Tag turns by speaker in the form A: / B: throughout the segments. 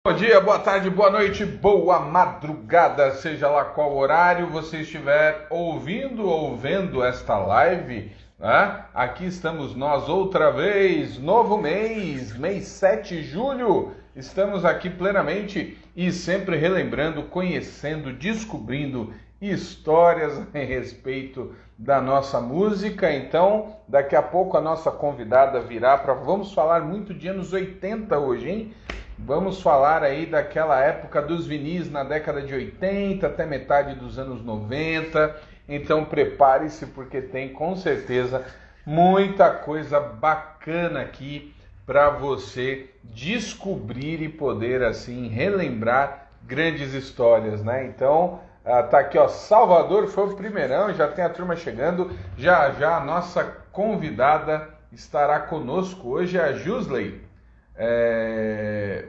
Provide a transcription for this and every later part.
A: Bom dia, boa tarde, boa noite, boa madrugada, seja lá qual horário você estiver ouvindo ou vendo esta live, né? Aqui estamos nós outra vez, novo mês 7 de julho, estamos aqui plenamente e sempre relembrando, conhecendo, descobrindo histórias a respeito da nossa música. Então, daqui a pouco a nossa convidada virá para... Vamos falar muito de anos 80 hoje, hein? Vamos falar aí daquela época dos vinis na década de 80 até metade dos anos 90. Então prepare-se porque tem com certeza muita coisa bacana aqui para você descobrir e poder assim relembrar grandes histórias, né? Então tá aqui, ó, Salvador foi o primeirão, já tem a turma chegando. Já já a nossa convidada estará conosco hoje, a Jusley.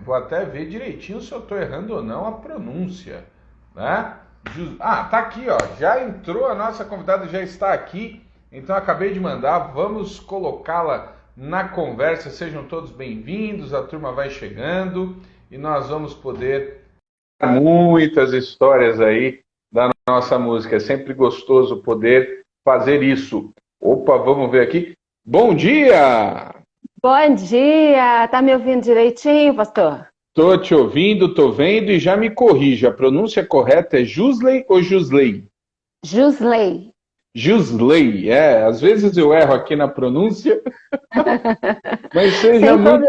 A: Vou até ver direitinho se eu estou errando ou não a pronúncia, né? Tá aqui, ó. Já entrou a nossa convidada, já está aqui. Então acabei de mandar. Vamos colocá-la na conversa. Sejam todos bem-vindos. A turma vai chegando e nós vamos poder muitas histórias aí da nossa música. É sempre gostoso poder fazer isso. Opa, vamos ver aqui. Bom dia!
B: Bom dia! Tá me ouvindo direitinho, pastor?
A: Tô te ouvindo, tô vendo e já me corrija. A pronúncia correta é Jusley ou Jusley?
B: Jusley.
A: Jusley, às vezes eu erro aqui na pronúncia, mas
B: Sem problema.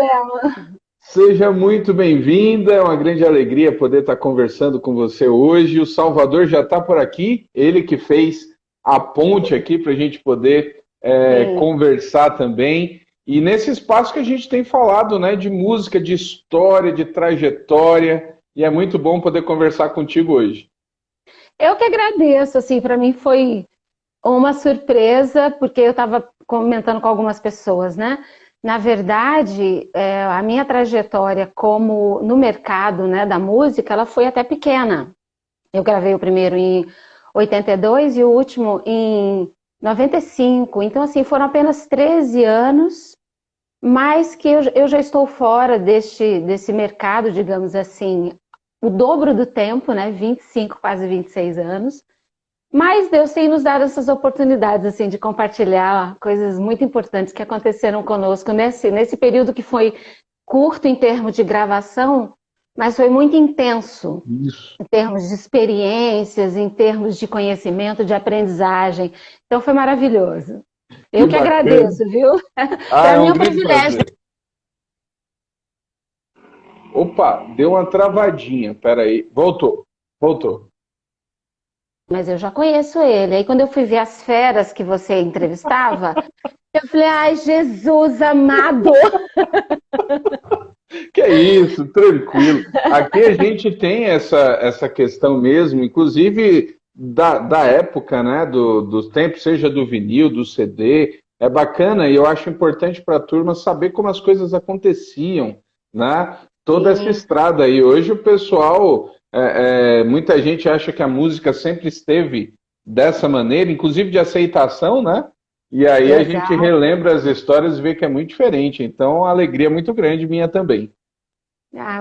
A: seja muito bem-vinda, é uma grande alegria poder estar conversando com você hoje. O Salvador já está por aqui, ele que fez a ponte aqui para a gente poder conversar também. E nesse espaço que a gente tem falado, né, de música, de história, de trajetória, e é muito bom poder conversar contigo hoje.
B: Eu que agradeço, assim, para mim foi uma surpresa, porque eu estava comentando com algumas pessoas, né? Na verdade, a minha trajetória como no mercado, né, da música, ela foi até pequena. Eu gravei o primeiro em 82 e o último em 95. Então, assim, foram apenas 13 anos, mas que eu já estou fora desse mercado, digamos assim, o dobro do tempo, né? 25, quase 26 anos. Mas Deus tem nos dado essas oportunidades, assim, de compartilhar coisas muito importantes que aconteceram conosco nesse período que foi curto em termos de gravação, mas foi muito intenso.
A: Isso.
B: Em termos de experiências, em termos de conhecimento, de aprendizagem. Então foi maravilhoso. Eu que agradeço, viu? Para mim é um privilégio.
A: Prazer. Opa, deu uma travadinha, peraí. Voltou.
B: Mas eu já conheço ele. Aí quando eu fui ver as feras que você entrevistava, eu falei, ai, Jesus amado!
A: Que é isso, tranquilo. Aqui a gente tem essa questão mesmo, inclusive da época, né, dos tempos, seja do vinil, do CD. É bacana e eu acho importante para a turma saber como as coisas aconteciam, né? Toda essa estrada aí. Hoje o pessoal, muita gente acha que a música sempre esteve dessa maneira, inclusive de aceitação, né? E aí a gente relembra as histórias e vê que é muito diferente. Então, a alegria é muito grande minha também.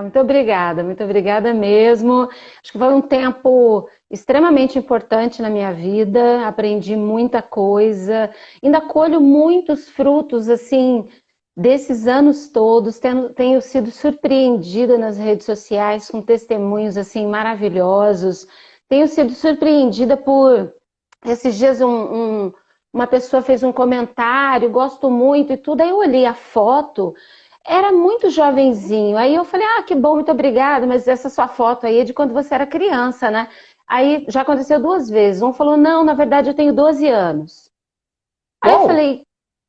B: Muito obrigada mesmo. Acho que foi um tempo extremamente importante na minha vida, aprendi muita coisa, ainda colho muitos frutos, assim, desses anos todos, tenho sido surpreendida nas redes sociais com testemunhos, assim, maravilhosos, tenho sido surpreendida por, esses dias uma pessoa fez um comentário, gosto muito e tudo, aí eu olhei a foto, era muito jovenzinho. Aí eu falei, que bom, muito obrigada, mas essa sua foto aí é de quando você era criança, né? Aí já aconteceu 2 vezes. Um falou, não, na verdade eu tenho 12 anos. Aí eu falei,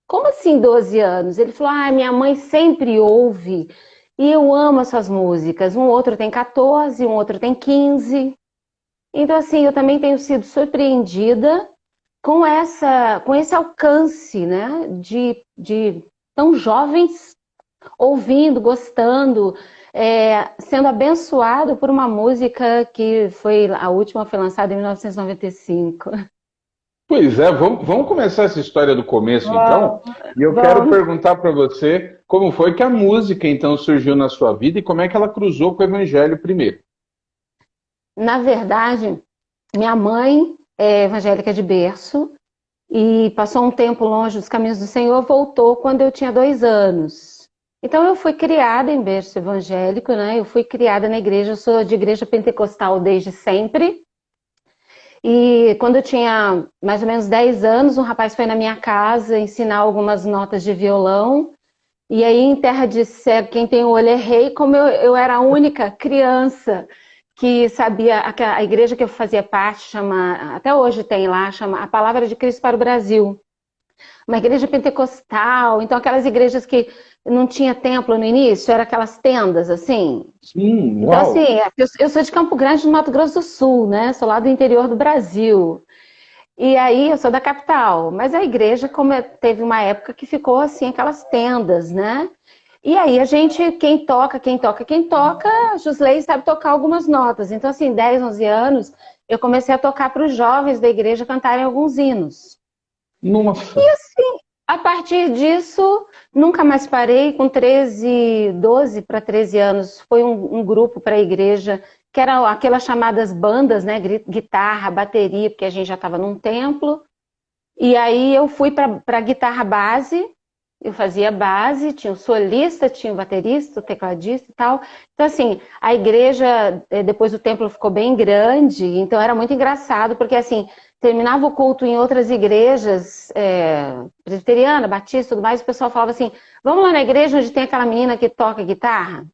B: como assim 12 anos? Ele falou, minha mãe sempre ouve e eu amo as suas músicas. Um outro tem 14, um outro tem 15. Então, assim, eu também tenho sido surpreendida com esse alcance, né? De tão jovens ouvindo, gostando, sendo abençoado por uma música que a última foi lançada em 1995.
A: Pois é, vamos começar essa história do começo então. E eu quero perguntar para você como foi que a música então surgiu na sua vida e como é que ela cruzou com o evangelho primeiro?
B: Na verdade, minha mãe é evangélica de berço e passou um tempo longe dos caminhos do Senhor, voltou quando eu tinha 2 anos. Então eu fui criada em berço evangélico, né? Eu fui criada na igreja, eu sou de igreja pentecostal desde sempre. E quando eu tinha mais ou menos 10 anos, um rapaz foi na minha casa ensinar algumas notas de violão. E aí, em terra de cego, quem tem o olho é rei, como eu era a única criança que sabia, a igreja que eu fazia parte, chama, até hoje tem lá, chama A Palavra de Cristo para o Brasil. Uma igreja pentecostal, então aquelas igrejas que não tinha templo no início, eram aquelas tendas, assim. Então,
A: Uau!
B: assim, eu sou de Campo Grande, no Mato Grosso do Sul, né? Sou lá do interior do Brasil. E aí, eu sou da capital. Mas a igreja, teve uma época que ficou assim, aquelas tendas, né? E aí, a gente, quem toca, a Jusley sabe tocar algumas notas. Então, assim, 10, 11 anos, eu comecei a tocar para os jovens da igreja cantarem alguns hinos.
A: Nossa!
B: A partir disso, nunca mais parei. Com 12 para 13 anos, foi um grupo para a igreja, que eram aquelas chamadas bandas, né? Guitarra, bateria, porque a gente já estava num templo. E aí eu fui para a guitarra base, eu fazia base, tinha o solista, tinha o baterista, o tecladista e tal. Então, assim, a igreja, depois do templo ficou bem grande, então era muito engraçado, porque assim, terminava o culto em outras igrejas, presbiteriana, batista e tudo mais, o pessoal falava assim, vamos lá na igreja onde tem aquela menina que toca guitarra?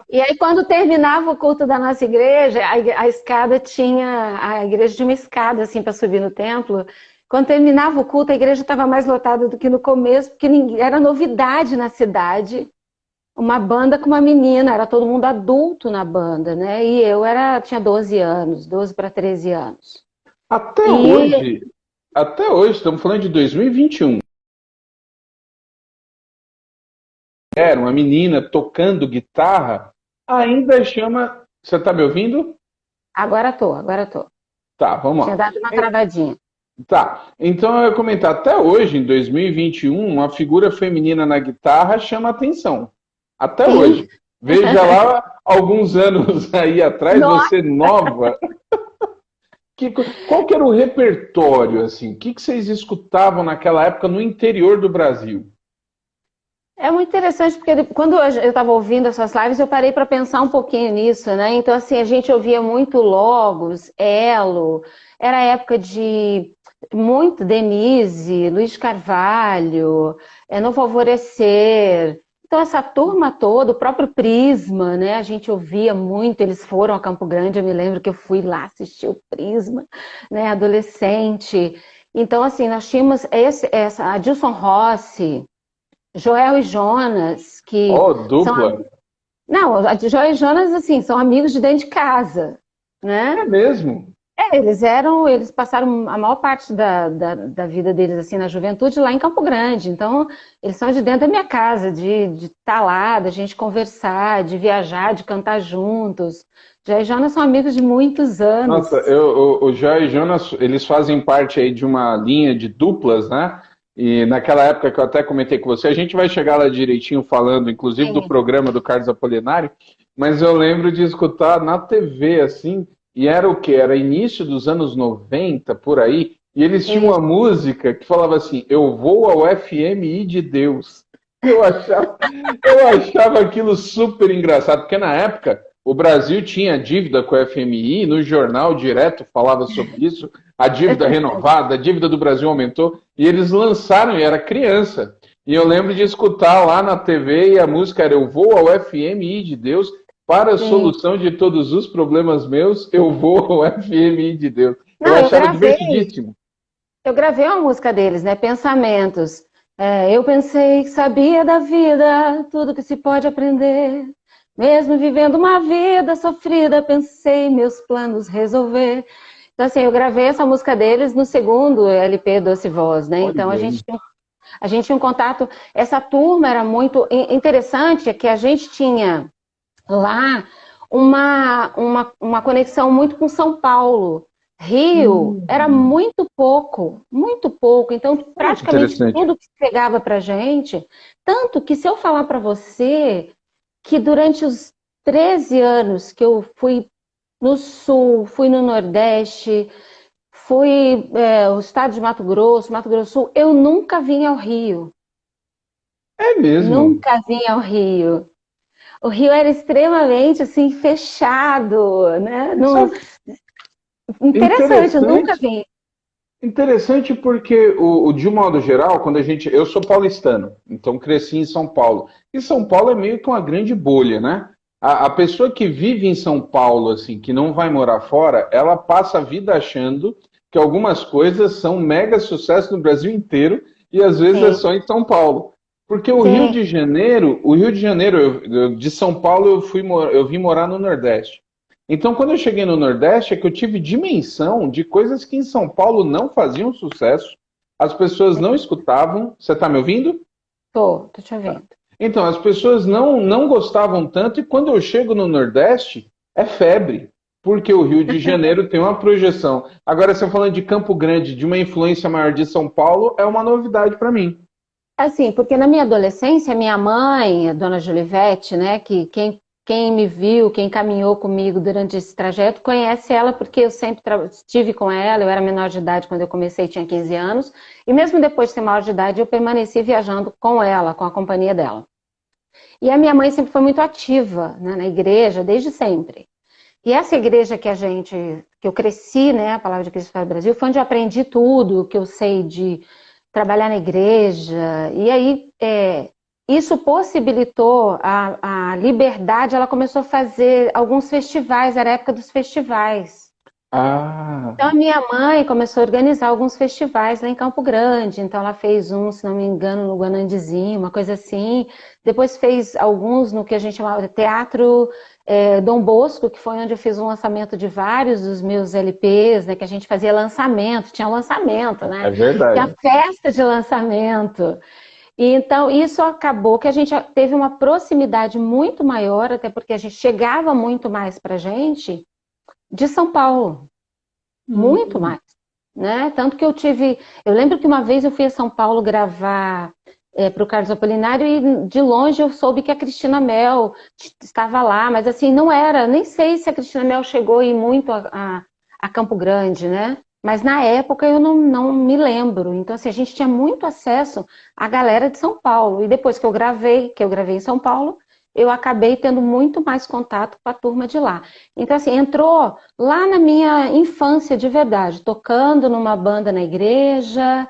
B: E aí, quando terminava o culto da nossa igreja, a escada tinha, a igreja tinha uma escada assim para subir no templo. Quando terminava o culto, a igreja estava mais lotada do que no começo, porque era novidade na cidade. Uma banda com uma menina, era todo mundo adulto na banda, né? E eu tinha 12 anos, 12 para 13 anos.
A: Até
B: E
A: hoje, até hoje, estamos falando de 2021. Era uma menina tocando guitarra, ainda chama. Você está me ouvindo?
B: agora tô.
A: Tá, vamos
B: Tinha
A: lá.
B: dado uma travadinha.
A: Tá, então eu ia comentar, até hoje, em 2021, uma figura feminina na guitarra chama atenção. Até
B: Sim.
A: hoje. Veja lá, alguns anos aí atrás,
B: Nossa.
A: você nova. Qual que era o repertório, assim? O que vocês escutavam naquela época no interior do Brasil?
B: É muito interessante, porque quando eu estava ouvindo essas lives, eu parei para pensar um pouquinho nisso, né? Então, assim, a gente ouvia muito Logos, Elo, era a época de muito Denise, Luiz Carvalho, Novo Alvorecer. Então, essa turma toda, o próprio Prisma, né? A gente ouvia muito, eles foram a Campo Grande, eu me lembro que eu fui lá assistir o Prisma, né? Adolescente. Então, assim, nós tínhamos Adilson Rossi, Joel e Jonas, que
A: Oh,
B: são.
A: dupla.
B: Não, a Joel e Jonas, assim, são amigos de dentro de casa,
A: É
B: né?
A: mesmo?
B: Eles passaram a maior parte da vida deles, assim, na juventude, lá em Campo Grande. Então, eles são de dentro da minha casa, de estar lá, da gente conversar, de viajar, de cantar juntos. Joel e Jonas são amigos de muitos
A: Nossa,
B: anos.
A: o Jó e Jonas, eles fazem parte aí de uma linha de duplas, né? E naquela época que eu até comentei com você, a gente vai chegar lá direitinho falando, inclusive, do
B: Sim,
A: programa do Carlos Apolinário, mas eu lembro de escutar na TV, assim, e era o quê? Era início dos anos 90 por aí, e eles tinham uma
B: isso.
A: música que falava assim, eu vou ao FMI de Deus. Eu achava, eu achava aquilo super engraçado, porque na época o Brasil tinha dívida com o FMI, no jornal direto falava sobre isso, a dívida renovada, a dívida do Brasil aumentou, e eles lançaram, e era criança. E eu lembro de escutar lá na TV e a música era Eu vou ao FMI de Deus para a
B: Sim.
A: solução de todos os problemas meus, eu vou ao FMI de Deus. Eu
B: Não,
A: achava divertidíssimo.
B: eu gravei uma música deles, né? Pensamentos. Eu pensei que sabia da vida, tudo que se pode aprender. Mesmo vivendo uma vida sofrida, pensei meus planos resolver. Então, assim, eu gravei essa música deles no segundo LP Doce Voz, né? Então,
A: Olha aí.
B: a gente tinha um contato. Essa turma era muito interessante, é que a gente tinha lá uma conexão muito com São Paulo. Rio era muito pouco, muito pouco. Então, praticamente
A: Interessante.
B: tudo que chegava para gente, tanto que se eu falar para você que durante os 13 anos que eu fui no Sul, fui no Nordeste, fui o estado de Mato Grosso do Sul, eu nunca vim ao Rio.
A: É mesmo.
B: Nunca vim ao Rio. O Rio era extremamente assim fechado, né? Não,
A: Sabe,
B: interessante, eu nunca
A: interessante.
B: vim.
A: Interessante porque de um modo geral, quando a gente. Eu sou paulistano, então cresci em São Paulo. E São Paulo é meio que uma grande bolha, né? A pessoa que vive em São Paulo, assim, que não vai morar fora, ela passa a vida achando que algumas coisas são mega sucesso no Brasil inteiro e às vezes é
B: Sim,
A: só em São Paulo. Porque
B: sim.
A: O Rio de Janeiro, de São Paulo eu vim morar no Nordeste. Então, quando eu cheguei no Nordeste, é que eu tive dimensão de coisas que em São Paulo não faziam sucesso, as pessoas não escutavam. Você está me ouvindo?
B: Tô te ouvindo.
A: Então, as pessoas não gostavam tanto, e quando eu chego no Nordeste, é febre, porque o Rio de Janeiro tem uma projeção. Agora, você falando de Campo Grande, de uma influência maior de São Paulo, é uma novidade para mim.
B: Assim, porque na minha adolescência, minha mãe, a dona Julivete, né, que quem me viu, quem caminhou comigo durante esse trajeto, conhece ela porque eu sempre estive com ela, eu era menor de idade quando eu comecei, tinha 15 anos, e mesmo depois de ser maior de idade, eu permaneci viajando com ela, com a companhia dela. E a minha mãe sempre foi muito ativa, né, na igreja, desde sempre. E essa igreja que eu cresci, né, a Palavra de Cristo para o Brasil, foi onde eu aprendi tudo que eu sei de trabalhar na igreja. E aí, isso possibilitou a liberdade, ela começou a fazer alguns festivais, era a época dos festivais.
A: Ah,
B: Então, a minha mãe começou a organizar alguns festivais lá em Campo Grande. Então, ela fez um, se não me engano, no Guanandizinho, uma coisa assim. Depois fez alguns no que a gente chamava de Teatro Dom Bosco, que foi onde eu fiz um lançamento de vários dos meus LPs, né? Que a gente fazia lançamento, tinha lançamento,
A: é
B: né? Tinha
A: verdade.
B: festa de lançamento. E então, isso acabou que a gente teve uma proximidade muito maior, até porque a gente chegava muito mais para a gente de São Paulo. Muito
A: Hum.
B: mais, né? Tanto que eu lembro que uma vez eu fui a São Paulo gravar para o Carlos Apolinário e de longe eu soube que a Cristina Mel estava lá, mas assim, não era, nem sei se a Cristina Mel chegou a ir muito a Campo Grande, né? Mas na época eu não me lembro. Então, assim, a gente tinha muito acesso à galera de São Paulo. E depois que eu gravei em São Paulo, eu acabei tendo muito mais contato com a turma de lá. Então, assim, entrou lá na minha infância de verdade, tocando numa banda na igreja,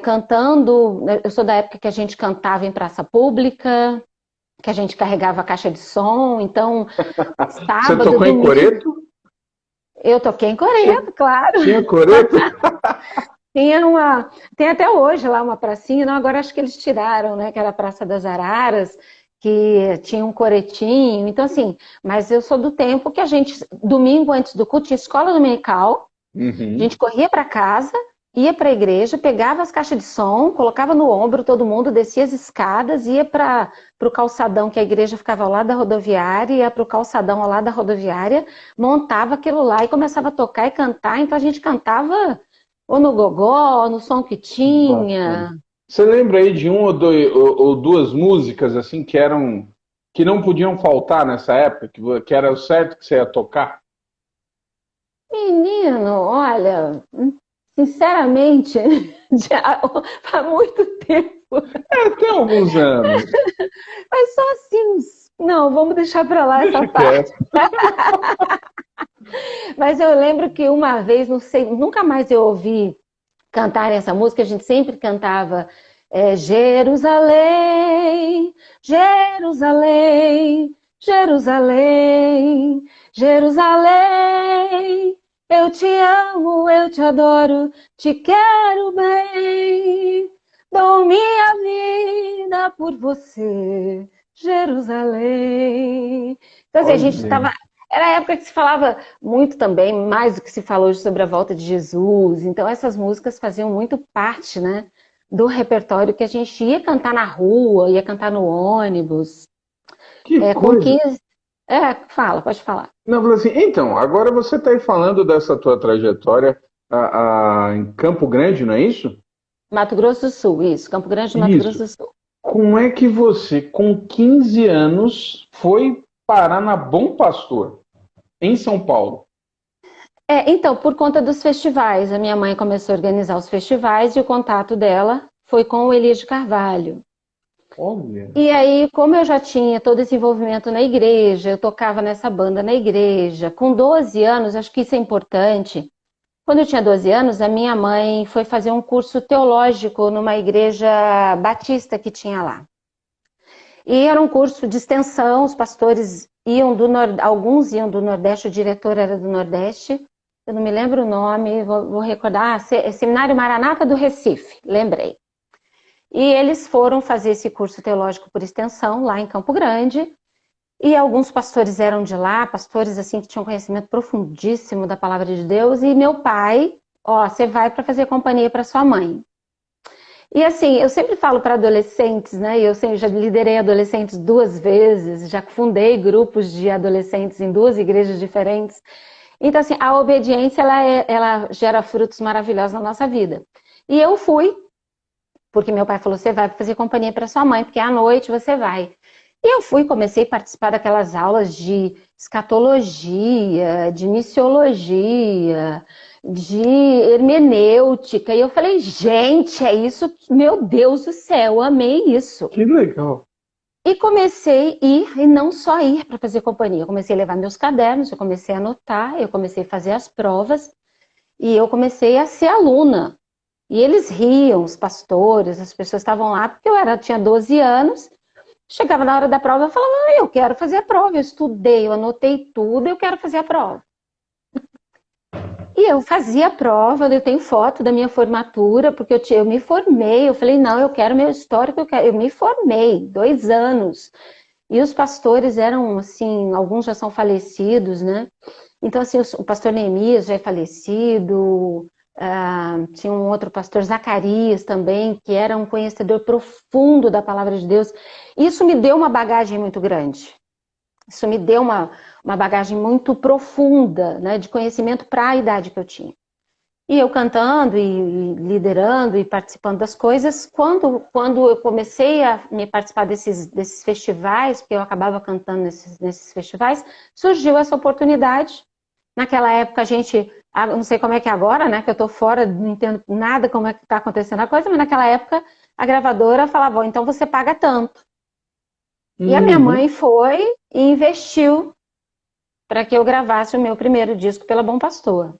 B: cantando. Eu sou da época que a gente cantava em praça pública, que a gente carregava a caixa de som. Então,
A: Você
B: sábado,
A: tocou em
B: domingo,
A: Coreto?
B: eu toquei em
A: Tinha,
B: Coreto, claro.
A: tinha Coreto?
B: Tem até hoje lá uma pracinha, não, agora acho que eles tiraram, né? Que era a Praça das Araras, que tinha um coretinho. Então, assim, mas eu sou do tempo que a gente, domingo antes do culto, tinha escola dominical, a
A: Uhum.
B: gente corria para casa, ia para a igreja, pegava as caixas de som, colocava no ombro todo mundo, descia as escadas, ia para o calçadão, que a igreja ficava ao lado da rodoviária, ia para o calçadão ao lado da rodoviária, montava aquilo lá e começava a tocar e cantar. Então a gente cantava ou no gogó, ou no som que
A: Bacana.
B: tinha.
A: Você lembra aí de um ou duas músicas assim que não podiam faltar nessa época, que era o certo que você ia tocar?
B: Menino, olha, sinceramente, já há muito tempo.
A: É, tem alguns anos.
B: Mas só assim, não, vamos deixar para lá essa
A: Deixa
B: parte.
A: quieto.
B: Mas eu lembro que uma vez, não sei, nunca mais eu ouvi cantar essa música, a gente sempre cantava Jerusalém, Jerusalém, Jerusalém, Jerusalém, eu te amo, eu te adoro, te quero bem, dou minha vida por você, Jerusalém. Então, assim, a gente
A: Olha.
B: estava. Era a época que se falava muito também, mais do que se falou hoje sobre a volta de Jesus. Então, essas músicas faziam muito parte, né, do repertório que a gente ia cantar na rua, ia cantar no ônibus.
A: Que
B: Com
A: coisa.
B: 15. Pode falar.
A: Não, eu falei assim, então, agora você está aí falando dessa tua trajetória em Campo Grande, não é isso?
B: Mato Grosso do Sul, isso. Campo Grande, Mato Grosso
A: Isso.
B: do Sul.
A: Como é que você, com 15 anos, foi parar na Bom Pastor, em São Paulo?
B: Então, por conta dos festivais, a minha mãe começou a organizar os festivais e o contato dela foi com o Elias de Carvalho.
A: Olha.
B: E aí, como eu já tinha todo esse envolvimento na igreja, eu tocava nessa banda na igreja, com 12 anos, acho que isso é importante. Quando eu tinha 12 anos, a minha mãe foi fazer um curso teológico numa igreja batista que tinha lá. E era um curso de extensão, os pastores iam alguns iam do Nordeste, o diretor era do Nordeste, eu não me lembro o nome, vou recordar, Seminário Maranata do Recife, lembrei. E eles foram fazer esse curso teológico por extensão, lá em Campo Grande, e alguns pastores eram de lá, pastores assim que tinham conhecimento profundíssimo da palavra de Deus, e meu pai, você vai para fazer companhia para sua mãe. E assim, eu sempre falo para adolescentes, né? Eu já liderei adolescentes 2 vezes, já fundei grupos de adolescentes em 2 igrejas diferentes. Então, assim, a obediência, ela gera frutos maravilhosos na nossa vida. E eu fui, porque meu pai falou, você vai fazer companhia para sua mãe, porque à noite você vai. E eu fui, comecei a participar daquelas aulas de escatologia, de missiologia, de hermenêutica. E eu falei, gente, é isso, meu Deus do céu, eu amei isso.
A: Que legal.
B: E comecei a ir, e não só ir para fazer companhia. Eu comecei a levar meus cadernos, eu comecei a anotar, eu comecei a fazer as provas, e eu comecei a ser aluna. E eles riam, os pastores, as pessoas estavam lá, porque eu tinha 12 anos. Chegava na hora da prova, eu falava, eu quero fazer a prova, eu estudei, eu anotei tudo, eu quero fazer a prova. E eu fazia a prova, eu tenho foto da minha formatura, porque eu me formei, eu falei, não, eu quero meu histórico, eu me formei, 2 anos. E os pastores eram, assim, alguns já são falecidos, né? Então, assim, o pastor Neemias já é falecido, tinha um outro pastor, Zacarias também, que era um conhecedor profundo da palavra de Deus. Isso me deu uma bagagem muito grande. Isso me deu uma bagagem muito profunda, né, de conhecimento para a idade que eu tinha. E eu cantando e liderando e participando das coisas, quando eu comecei a me participar desses festivais, porque eu acabava cantando nesses festivais, surgiu essa oportunidade. Naquela época a gente, não sei como é que é agora, né, que eu estou fora, não entendo nada como é que está acontecendo a coisa, mas naquela época a gravadora falava, então você paga tanto. E a minha mãe foi e investiu para que eu gravasse o meu primeiro disco pela Bom Pastor.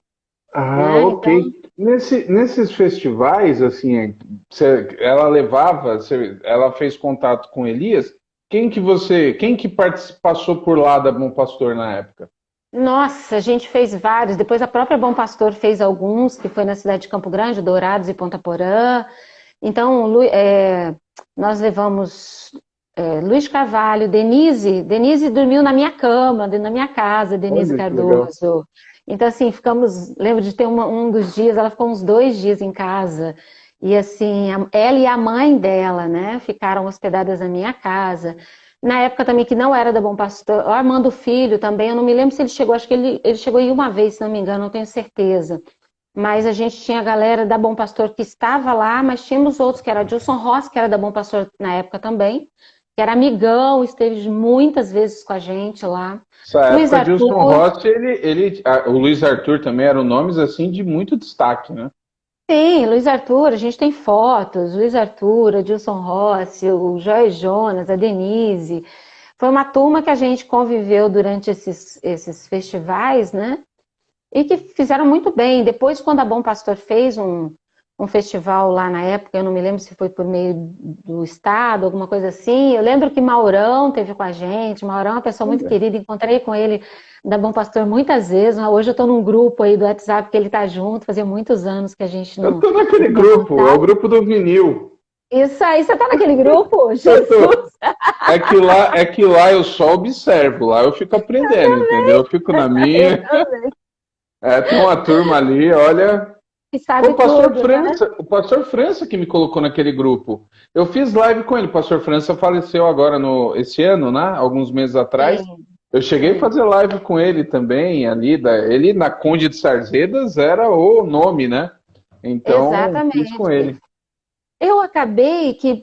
A: Ah, ok.
B: Então,
A: Nesses festivais, assim, ela levava, ela fez contato com Elias. Quem que passou por lá da Bom Pastor na época?
B: nossa, a gente fez vários. Depois a própria Bom Pastor fez alguns, que foi na cidade de Campo Grande, Dourados e Ponta Porã. Então, nós levamos Luiz Carvalho, Denise dormiu na minha cama, na minha casa, Denise
A: Olha que legal.
B: Cardoso. Então, assim, lembro de ter um dos dias, ela ficou uns 2 dias em casa. E, assim, ela e a mãe dela, né, ficaram hospedadas na minha casa. Na época também que não era da Bom Pastor, o Armando Filho também, eu não me lembro se ele chegou, acho que ele chegou aí uma vez, se não me engano, não tenho certeza. Mas a gente tinha a galera da Bom Pastor que estava lá, mas tínhamos outros, que era Dilson Rossi, que era da Bom Pastor na época também, que era amigão, esteve muitas vezes com a gente lá.
A: Nessa
B: Luiz
A: época, Dilson
B: Arthur,
A: Rossi, o Luiz Arthur também eram nomes assim de muito destaque, né?
B: sim, Luiz Arthur, a gente tem fotos, Luiz Arthur, Dilson Rossi, o Joy Jonas, a Denise. Foi uma turma que a gente conviveu durante esses festivais, né? E que fizeram muito bem. Depois, quando a Bom Pastor fez um festival lá na época, eu não me lembro se foi por meio do Estado, alguma coisa assim. Eu lembro que Maurão teve com a gente. Maurão é uma pessoa muito querida, encontrei com ele da Bom Pastor muitas vezes. Hoje eu estou num grupo aí do WhatsApp que ele está junto, fazia muitos anos que a gente
A: Eu
B: não.
A: tô naquele
B: Não
A: grupo, é o
B: contava.
A: grupo do vinil.
B: Isso aí, você tá naquele grupo?
A: Eu tô.
B: Jesus!
A: É que lá eu só observo, lá eu fico aprendendo, entendeu? Eu fico na
B: Eu
A: minha.
B: também.
A: Tem uma turma ali, olha.
B: E
A: Foi
B: sabe
A: o
B: tudo, né?
A: pastor França que me colocou naquele grupo. Eu fiz live com ele, o pastor França faleceu agora esse ano, né? Alguns meses atrás.
B: Sim.
A: Eu cheguei a fazer live com ele também, ali, ele na Conde de Sarzedas era o nome, né? Então, fiz com
B: Exatamente.
A: ele.
B: Eu acabei que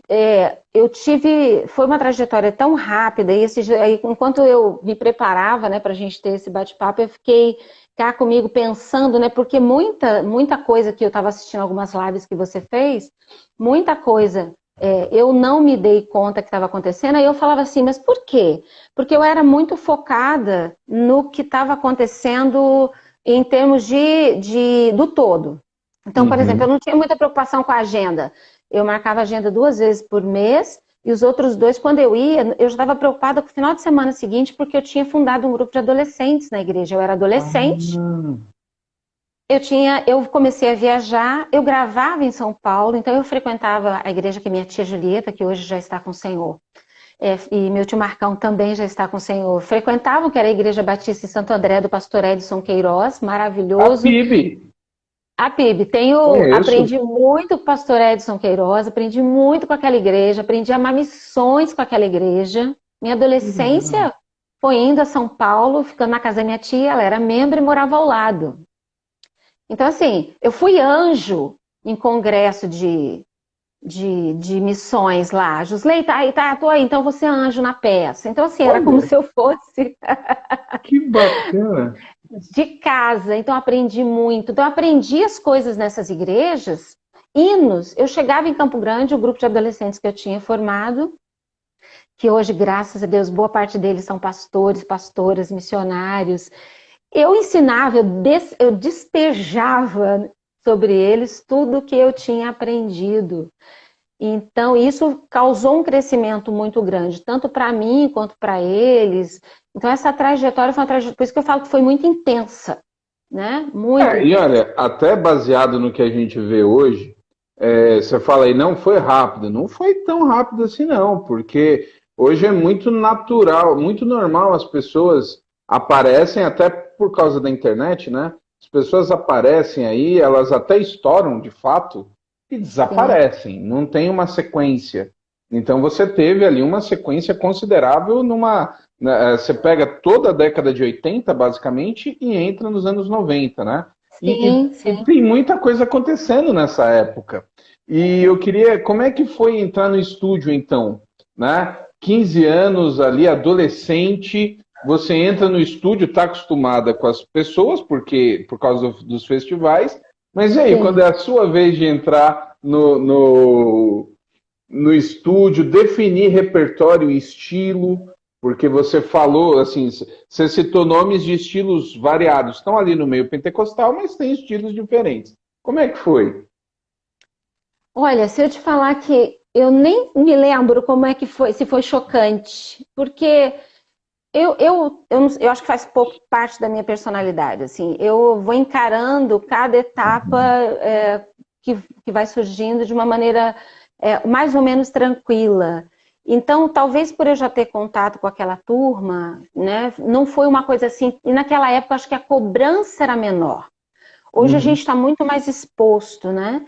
B: eu tive, foi uma trajetória tão rápida, e aí, enquanto eu me preparava, né, para a gente ter esse bate-papo, eu fiquei cá comigo pensando, né, porque muita coisa que eu estava assistindo algumas lives que você fez, muita coisa eu não me dei conta que estava acontecendo, aí eu falava assim, mas por quê? Porque eu era muito focada no que estava acontecendo em termos do todo. Então, por exemplo, eu
A: Uhum.
B: não tinha muita preocupação com a agenda. Eu marcava a agenda 2 vezes por mês e os outros 2, quando eu ia, eu já estava preocupada com o final de semana seguinte, porque eu tinha fundado um grupo de adolescentes na igreja. Eu era adolescente,
A: Ah,
B: eu comecei a viajar, eu gravava em São Paulo, então eu frequentava a igreja que minha tia Julieta, que hoje já está com o Senhor, e meu tio Marcão também já está com o Senhor, frequentavam, que era a Igreja Batista em Santo André, do pastor Edson Queiroz,
A: a
B: maravilhoso.
A: PIB,
B: A PIB,
A: conheço.
B: aprendi muito com o pastor Edson Queiroz, aprendi muito com aquela igreja, aprendi a amar missões com aquela igreja. Minha
A: Que legal.
B: adolescência foi indo a São Paulo, ficando na casa da minha tia, ela era membro e morava ao lado. Então, assim, eu fui anjo em congresso de missões lá. Josley, tô aí, então você é anjo na peça. Então, assim, era como
A: Olha,
B: se eu fosse
A: que bacana.
B: de casa, então aprendi muito. Então aprendi as coisas nessas igrejas, hinos. Eu chegava em Campo Grande, o grupo de adolescentes que eu tinha formado, que hoje, graças a Deus, boa parte deles são pastores, pastoras, missionários. Eu ensinava, eu despejava sobre eles tudo que eu tinha aprendido. Então, isso causou um crescimento muito grande, tanto para mim quanto para eles. Então, essa trajetória foi uma trajetória, por isso que eu falo que foi muito intensa, né? Muito
A: E
B: intensa.
A: olha, até baseado no que a gente vê hoje, você fala aí, não foi rápido. Não foi tão rápido assim, não, porque hoje é muito natural, muito normal as pessoas aparecem, até por causa da internet, né? As pessoas aparecem aí, elas até estouram de fato e
B: Sim,
A: desaparecem, não tem uma sequência. Então você teve ali uma sequência considerável você pega toda a década de 80 basicamente, e entra nos anos 90, né?
B: sim,
A: E
B: sim.
A: tem muita coisa acontecendo nessa época. E eu queria, como é que foi entrar no estúdio então, né? 15 anos ali, adolescente, você entra no estúdio, está acostumada com as pessoas, porque por causa dos festivais, mas e aí, quando
B: Sim.
A: é a sua vez de entrar no estúdio, definir repertório e estilo, porque você falou, assim, você citou nomes de estilos variados, estão ali no meio pentecostal, mas tem estilos diferentes. Como é que foi?
B: Olha, se eu te falar que eu nem me lembro como é que foi, se foi chocante, porque eu acho que faz pouco parte da minha personalidade, assim, eu vou encarando cada etapa que vai surgindo de uma maneira mais ou menos tranquila. Então, talvez por eu já ter contato com aquela turma, né, não foi uma coisa assim, e naquela época acho que a cobrança era menor. Hoje a
A: Uhum.
B: gente está muito mais exposto, né?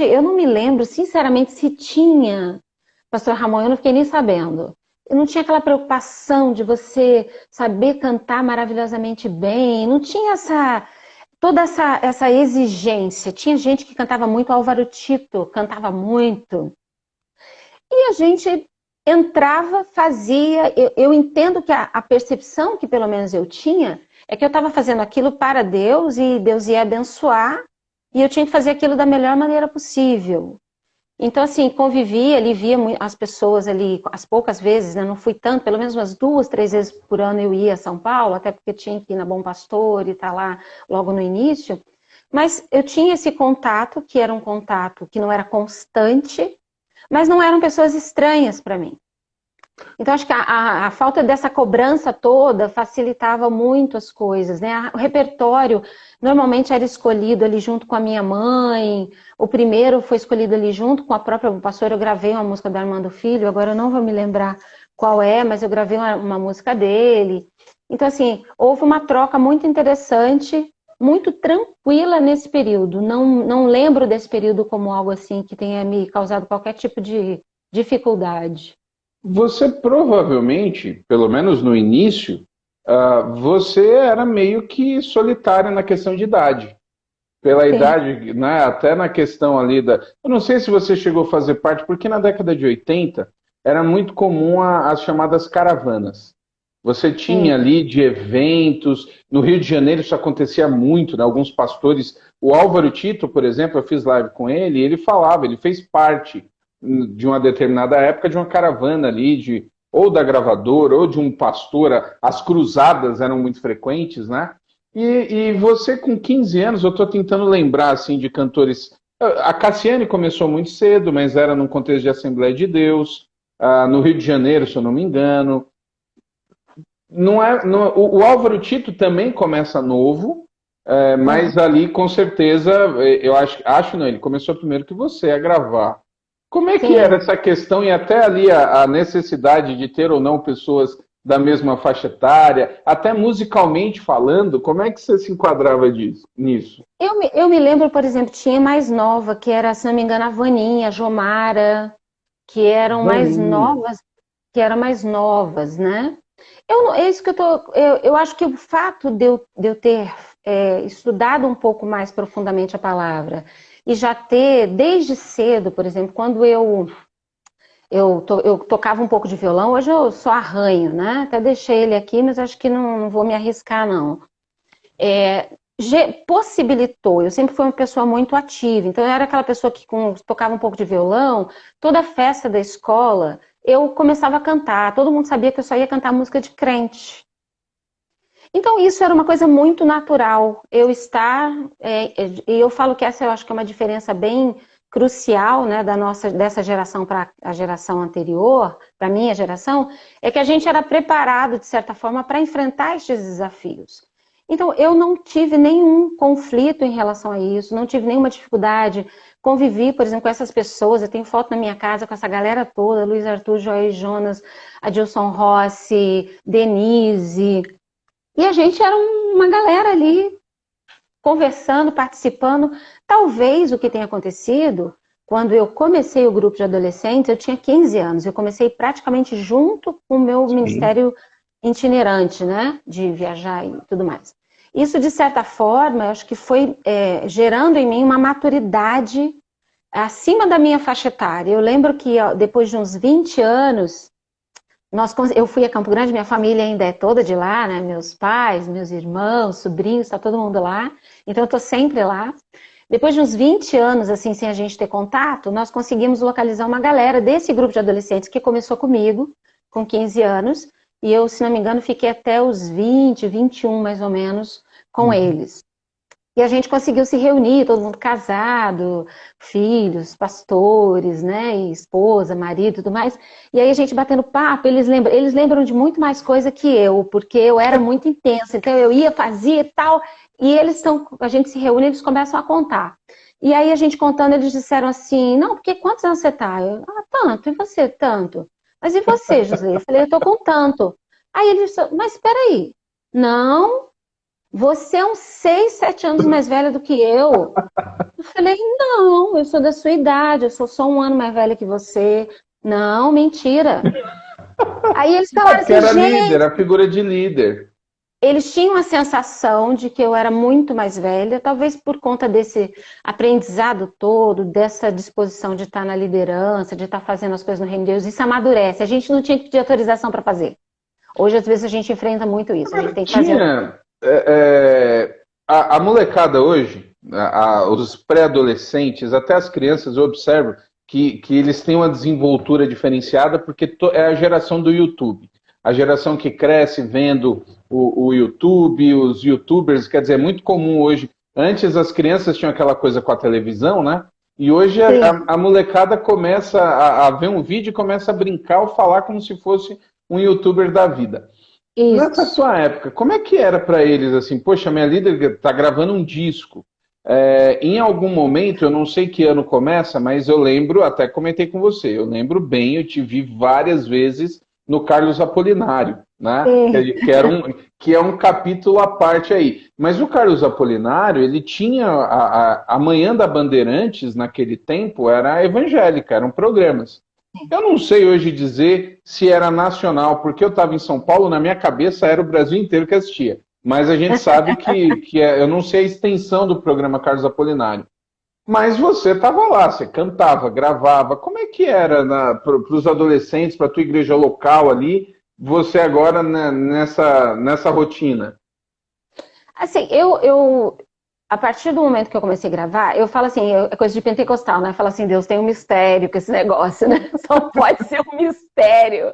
B: Eu não me lembro, sinceramente, se tinha, Pastor Ramon, eu não fiquei nem sabendo. Eu não tinha aquela preocupação de você saber cantar maravilhosamente bem, não tinha toda essa exigência. Tinha gente que cantava muito, Álvaro Tito cantava muito. E a gente entrava, fazia. Eu entendo que a percepção que pelo menos eu tinha é que eu estava fazendo aquilo para Deus e Deus ia abençoar e eu tinha que fazer aquilo da melhor maneira possível. Então, assim, convivia ali, via as pessoas ali, as poucas vezes, né? Não fui tanto, pelo menos umas 2, 3 vezes por ano eu ia a São Paulo, até porque tinha que ir na Bom Pastor e estar lá logo no início. Mas eu tinha esse contato, que era um contato que não era constante, mas não eram pessoas estranhas para mim. Então, acho que a falta dessa cobrança toda facilitava muito as coisas, né? O repertório normalmente era escolhido ali junto com a minha mãe, o primeiro foi escolhido ali junto com a própria pastora. Eu gravei uma música do Armando Filho, agora eu não vou me lembrar qual é, mas eu gravei uma música dele. Então, assim, houve uma troca muito interessante, muito tranquila nesse período. Não lembro desse período como algo assim que tenha me causado qualquer tipo de dificuldade.
A: Você provavelmente, pelo menos no início, você era meio que solitária na questão de idade. Pela
B: Sim,
A: idade, né, até na questão ali da. Eu não sei se você chegou a fazer parte, porque na década de 80 era muito comum as chamadas caravanas. Você
B: sim.
A: tinha ali de eventos, no Rio de Janeiro isso acontecia muito, né? Alguns pastores, o Álvaro Tito, por exemplo, eu fiz live com ele, e ele falava, ele fez parte de uma determinada época de uma caravana ali, ou da gravadora, ou de um pastor, as cruzadas eram muito frequentes, né? E você com 15 anos, eu estou tentando lembrar assim de cantores. A Cassiane começou muito cedo, mas era num contexto de Assembleia de Deus, no Rio de Janeiro, se eu não me engano. Não é, o Álvaro Tito também começa novo, mas
B: Uhum.
A: ali com certeza, eu acho não, ele começou primeiro que você a gravar. Como é que era
B: Sim.
A: essa questão e até ali a necessidade de ter ou não pessoas da mesma faixa etária, até musicalmente falando, como é que você se enquadrava nisso?
B: Eu me lembro, por exemplo, tinha mais nova, que era, se não me engano, a Vaninha, a Jomara, que eram mais
A: Vaninha.
B: novas, que eram mais novas, né? É isso que eu acho que o fato de eu ter estudado um pouco mais profundamente a palavra e já ter, desde cedo, por exemplo, quando eu tocava um pouco de violão, hoje eu só arranho, né? Até deixei ele aqui, mas acho que não vou me arriscar, não. Possibilitou, eu sempre fui uma pessoa muito ativa, então eu era aquela pessoa que tocava um pouco de violão, toda festa da escola, eu começava a cantar, todo mundo sabia que eu só ia cantar música de crente. Então isso era uma coisa muito natural, e eu falo que essa eu acho que é uma diferença bem crucial, né, dessa geração para a geração anterior, para a minha geração, é que a gente era preparado, de certa forma, para enfrentar estes desafios. Então, eu não tive nenhum conflito em relação a isso, não tive nenhuma dificuldade. Convivi, por exemplo, com essas pessoas. Eu tenho foto na minha casa com essa galera toda: Luiz Arthur, Joel Jonas, Adilson Rossi, Denise. E a gente era uma galera ali conversando, participando. Talvez o que tenha acontecido, quando eu comecei o grupo de adolescentes, eu tinha 15 anos. Eu comecei praticamente junto com o meu
A: Sim.
B: ministério itinerante, né? De viajar e tudo mais. Isso, de certa forma, eu acho que foi gerando em mim uma maturidade acima da minha faixa etária. Eu lembro que depois de uns 20 anos, eu fui a Campo Grande, minha família ainda é toda de lá, né? Meus pais, meus irmãos, sobrinhos, está todo mundo lá. Então eu estou sempre lá. Depois de uns 20 anos, assim, sem a gente ter contato, nós conseguimos localizar uma galera desse grupo de adolescentes que começou comigo, com 15 anos, e eu, se não me engano, fiquei até os 20, 21 mais ou menos, com
A: Uhum.
B: eles. E a gente conseguiu se reunir, todo mundo casado, filhos, pastores, né, e esposa, marido e tudo mais. E aí a gente batendo papo, eles lembram de muito mais coisa que eu, porque eu era muito intensa. Então eu ia, fazia e tal, e a gente se reúne, eles começam a contar. E aí a gente contando, eles disseram assim: não, porque quantos anos você tá? Tanto, e você, tanto. Mas e você, José? Eu falei: eu tô com tanto. Aí eles disseram: mas espera aí. Não, você é uns 6, 7 anos mais velha do que eu. Eu falei: não, eu sou da sua idade, eu sou só um ano mais velha que você. Não, mentira. Aí eles falaram
A: Porque
B: assim:
A: era líder,
B: gente,
A: a figura de líder.
B: eles tinham a sensação de que eu era muito mais velha, talvez por conta desse aprendizado todo, dessa disposição de estar na liderança, de estar fazendo as coisas no reino de Deus. Isso amadurece. A gente não tinha que pedir autorização para fazer. Hoje, às vezes, a gente enfrenta muito isso. A gente
A: Agora,
B: tem que fazer.
A: tinha a molecada hoje, os pré-adolescentes, até as crianças, eu observo que eles têm uma desenvoltura diferenciada porque é a geração do YouTube. A geração que cresce vendo o YouTube, os YouTubers, quer dizer, é muito comum hoje. Antes as crianças tinham aquela coisa com a televisão, né? E hoje
B: Sim,
A: a molecada começa a ver um vídeo e começa a brincar ou falar como se fosse um YouTuber da vida. Nessa
B: isso.
A: tua época, como é que era para eles assim? Poxa, minha líder está gravando um disco. Em algum momento, eu não sei que ano começa, mas eu lembro, até comentei com você, eu lembro bem, eu te vi várias vezes no Carlos Apolinário, né?
B: Sim.
A: Que é um capítulo à parte aí. Mas o Carlos Apolinário, ele tinha a Manhã da Bandeirantes naquele tempo era evangélica, eram programas. Eu não sei hoje dizer se era nacional, porque eu estava em São Paulo, na minha cabeça era o Brasil inteiro que assistia. Mas a gente sabe eu não sei a extensão do programa Carlos Apolinário. Mas você estava lá, você cantava, gravava. Como é que era para os adolescentes, para a tua igreja local ali, você agora né, nessa rotina?
B: Assim, a partir do momento que eu comecei a gravar, eu falo assim, é coisa de pentecostal, né? Eu falo assim, Deus tem um mistério com esse negócio, né? Só pode ser um mistério.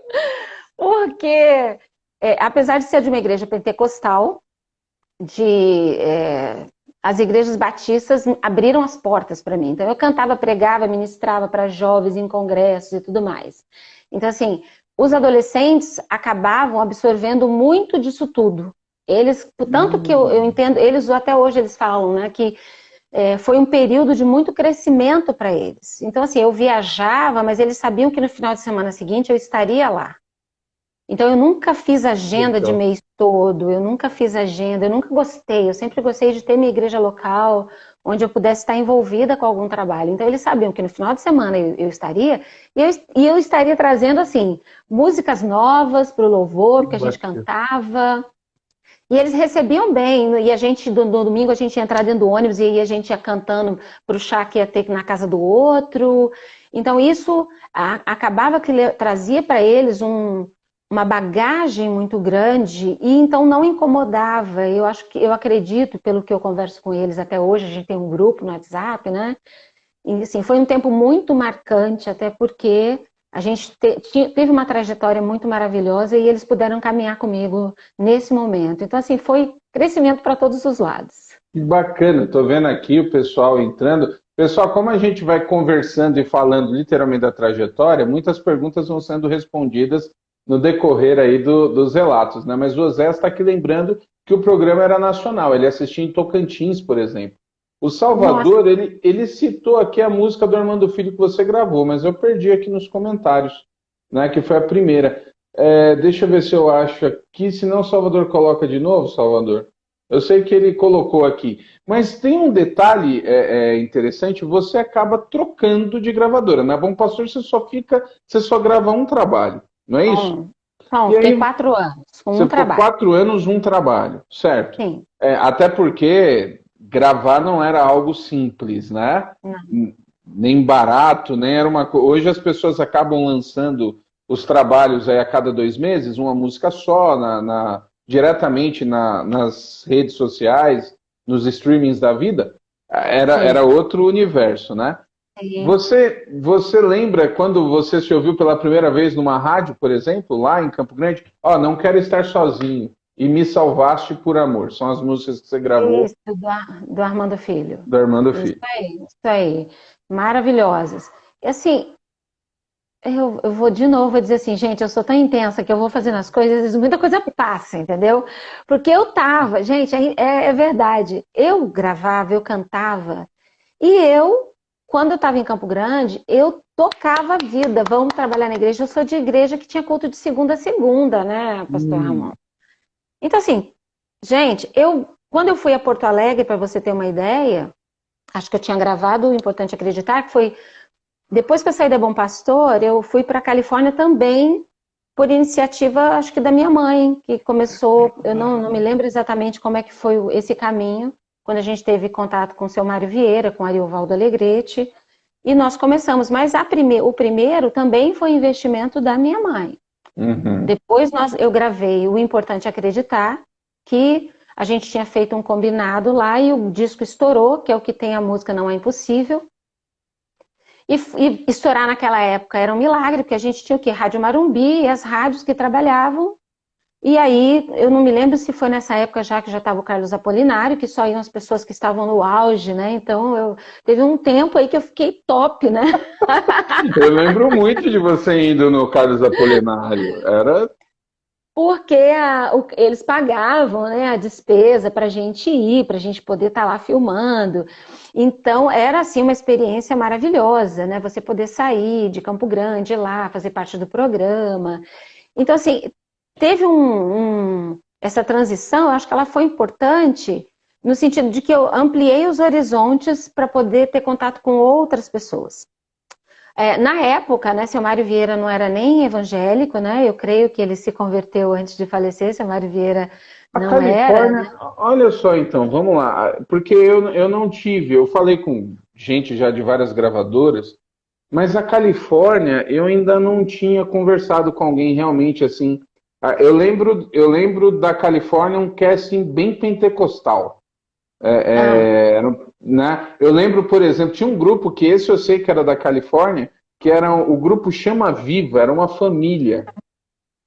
B: Porque, apesar de ser de uma igreja pentecostal, as igrejas batistas abriram as portas para mim. Então, eu cantava, pregava, ministrava para jovens em congressos e tudo mais. Então, assim, os adolescentes acabavam absorvendo muito disso tudo. Eles, tanto que eu entendo, eles até hoje eles falam, né, que foi um período de muito crescimento para eles. Então, assim, eu viajava, mas eles sabiam que no final de semana seguinte eu estaria lá. Então, eu nunca fiz agenda de mês todo, eu nunca fiz agenda, eu nunca gostei, eu sempre gostei de ter minha igreja local, onde eu pudesse estar envolvida com algum trabalho. Então, eles sabiam que no final de semana eu estaria, e eu estaria trazendo, assim, músicas novas para o louvor, porque a gente cantava. E eles recebiam bem, e a gente, no domingo, a gente ia entrar dentro do ônibus e aí a gente ia cantando para o chá que ia ter na casa do outro. Então, isso acabava que trazia para eles uma bagagem muito grande e então não incomodava. Eu acredito, pelo que eu converso com eles até hoje, a gente tem um grupo no WhatsApp, né? E assim, foi um tempo muito marcante, até porque a gente teve uma trajetória muito maravilhosa e eles puderam caminhar comigo nesse momento. Então, assim, foi crescimento para todos os lados.
A: Que bacana, estou vendo aqui o pessoal entrando. Pessoal, como a gente vai conversando e falando literalmente da trajetória, muitas perguntas vão sendo respondidas no decorrer aí dos relatos, né? Mas o Zé está aqui lembrando que o programa era nacional, ele assistia em Tocantins, por exemplo. O Salvador, ele citou aqui a música do Armando Filho que você gravou, mas eu perdi aqui nos comentários, né? Que foi a primeira. Deixa eu ver se eu acho aqui, senão o Salvador coloca de novo, Salvador. Eu sei que ele colocou aqui. Mas tem um detalhe interessante, você acaba trocando de gravadora. Na Bom Pastor você só grava um trabalho, não é isso?
B: Não, fiquei 4 anos com um trabalho.
A: 4 anos, um trabalho, certo?
B: Sim.
A: Até porque gravar não era algo simples, né?
B: Não.
A: Nem barato, nem era uma coisa. Hoje as pessoas acabam lançando os trabalhos aí a cada 2 meses, uma música só, diretamente nas redes sociais, nos streamings da vida. Era outro universo, né?
B: Sim.
A: Você lembra quando você se ouviu pela primeira vez numa rádio, por exemplo, lá em Campo Grande? Não quero estar sozinho. E Me Salvaste por Amor. São as músicas que você gravou.
B: Isso, do Armando Filho.
A: Do Armando Filho.
B: Isso aí. Maravilhosas. E assim, eu vou de novo dizer assim, gente, eu sou tão intensa que eu vou fazendo as coisas, muita coisa passa, entendeu? Porque eu tava, gente, é verdade. Eu gravava, eu cantava, e quando eu estava em Campo Grande, eu tocava a vida. Vamos trabalhar na igreja. Eu sou de igreja que tinha culto de segunda a segunda, né, pastor Ramon? Então, assim, gente, quando eu fui a Porto Alegre, para você ter uma ideia, acho que eu tinha gravado o Importante Acreditar, que foi, depois que eu saí da Bom Pastor, eu fui para a Califórnia também, por iniciativa, acho que da minha mãe, que começou, eu não me lembro exatamente como é que foi esse caminho, quando a gente teve contato com o seu Mário Vieira, com o Ariovaldo Alegrete, e nós começamos, mas o primeiro também foi investimento da minha mãe.
A: Uhum.
B: Depois eu gravei o Importante Acreditar, que a gente tinha feito um combinado lá e o disco estourou, que é o que tem a música Não É Impossível. E estourar naquela época era um milagre, porque a gente tinha o quê? Rádio Marumbi e as rádios que trabalhavam. E aí, eu não me lembro se foi nessa época já que já estava o Carlos Apolinário, que só iam as pessoas que estavam no auge, né? Então, teve um tempo aí que eu fiquei top, né?
A: Eu lembro muito de você indo no Carlos Apolinário. Era...
B: Porque eles pagavam, né, a despesa para a gente ir, para a gente poder estar lá filmando. Então, era assim uma experiência maravilhosa, né? Você poder sair de Campo Grande, ir lá, fazer parte do programa. Então, assim, teve essa transição, eu acho que ela foi importante no sentido de que eu ampliei os horizontes para poder ter contato com outras pessoas. Na época, né, seu Mário Vieira não era nem evangélico, né? Eu creio que ele se converteu antes de falecer, seu Mário Vieira
A: A
B: não era,
A: Califórnia,
B: né?
A: olha só então, vamos lá, porque eu não tive, eu falei com gente já de várias gravadoras, mas a Califórnia eu ainda não tinha conversado com alguém realmente assim. Eu lembro da Califórnia um casting bem pentecostal.
B: Ah,
A: Né? Eu lembro, por exemplo, tinha um grupo que esse eu sei que era da Califórnia, que era o grupo Chama Viva, era uma família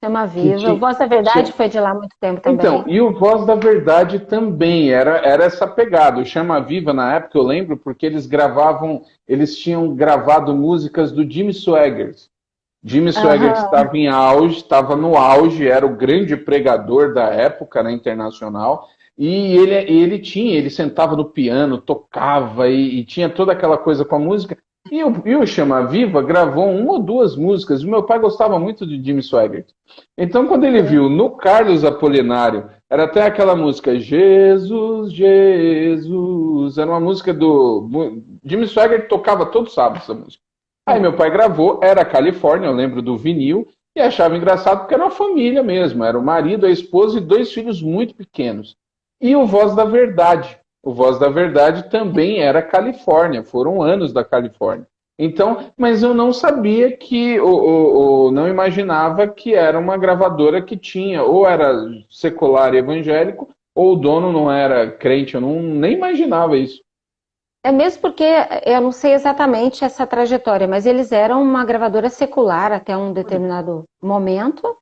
B: Chama
A: que
B: Viva. O
A: tinha.
B: Voz da Verdade foi de lá há muito tempo
A: Então,
B: também.
A: e o Voz da Verdade também era essa pegada. O Chama Viva, na época, eu lembro, porque eles tinham gravado músicas do Jimmy Swaggart. Jimmy Swaggart
B: Aham.
A: estava em auge, estava no auge, era o grande pregador da época na internacional. E ele sentava no piano, tocava e tinha toda aquela coisa com a música. E o Chama Viva gravou uma ou duas músicas. O meu pai gostava muito de Jimmy Swaggart. Então, quando ele viu no Carlos Apolinário, era até aquela música Jesus, Jesus, era uma música do Jimmy Swaggart tocava todo sábado essa música. Aí
B: Sim.
A: meu pai gravou, era Califórnia, eu lembro do vinil, e achava engraçado porque era uma família mesmo, era o marido, a esposa e dois filhos muito pequenos. E o Voz da Verdade. O Voz da Verdade também era Califórnia, foram anos da Califórnia. Então, mas eu não sabia que, não imaginava que era uma gravadora que tinha, ou era secular e evangélico, ou o dono não era crente, eu não, nem imaginava isso.
B: É mesmo porque eu não sei exatamente essa trajetória, mas eles eram uma gravadora secular até um determinado momento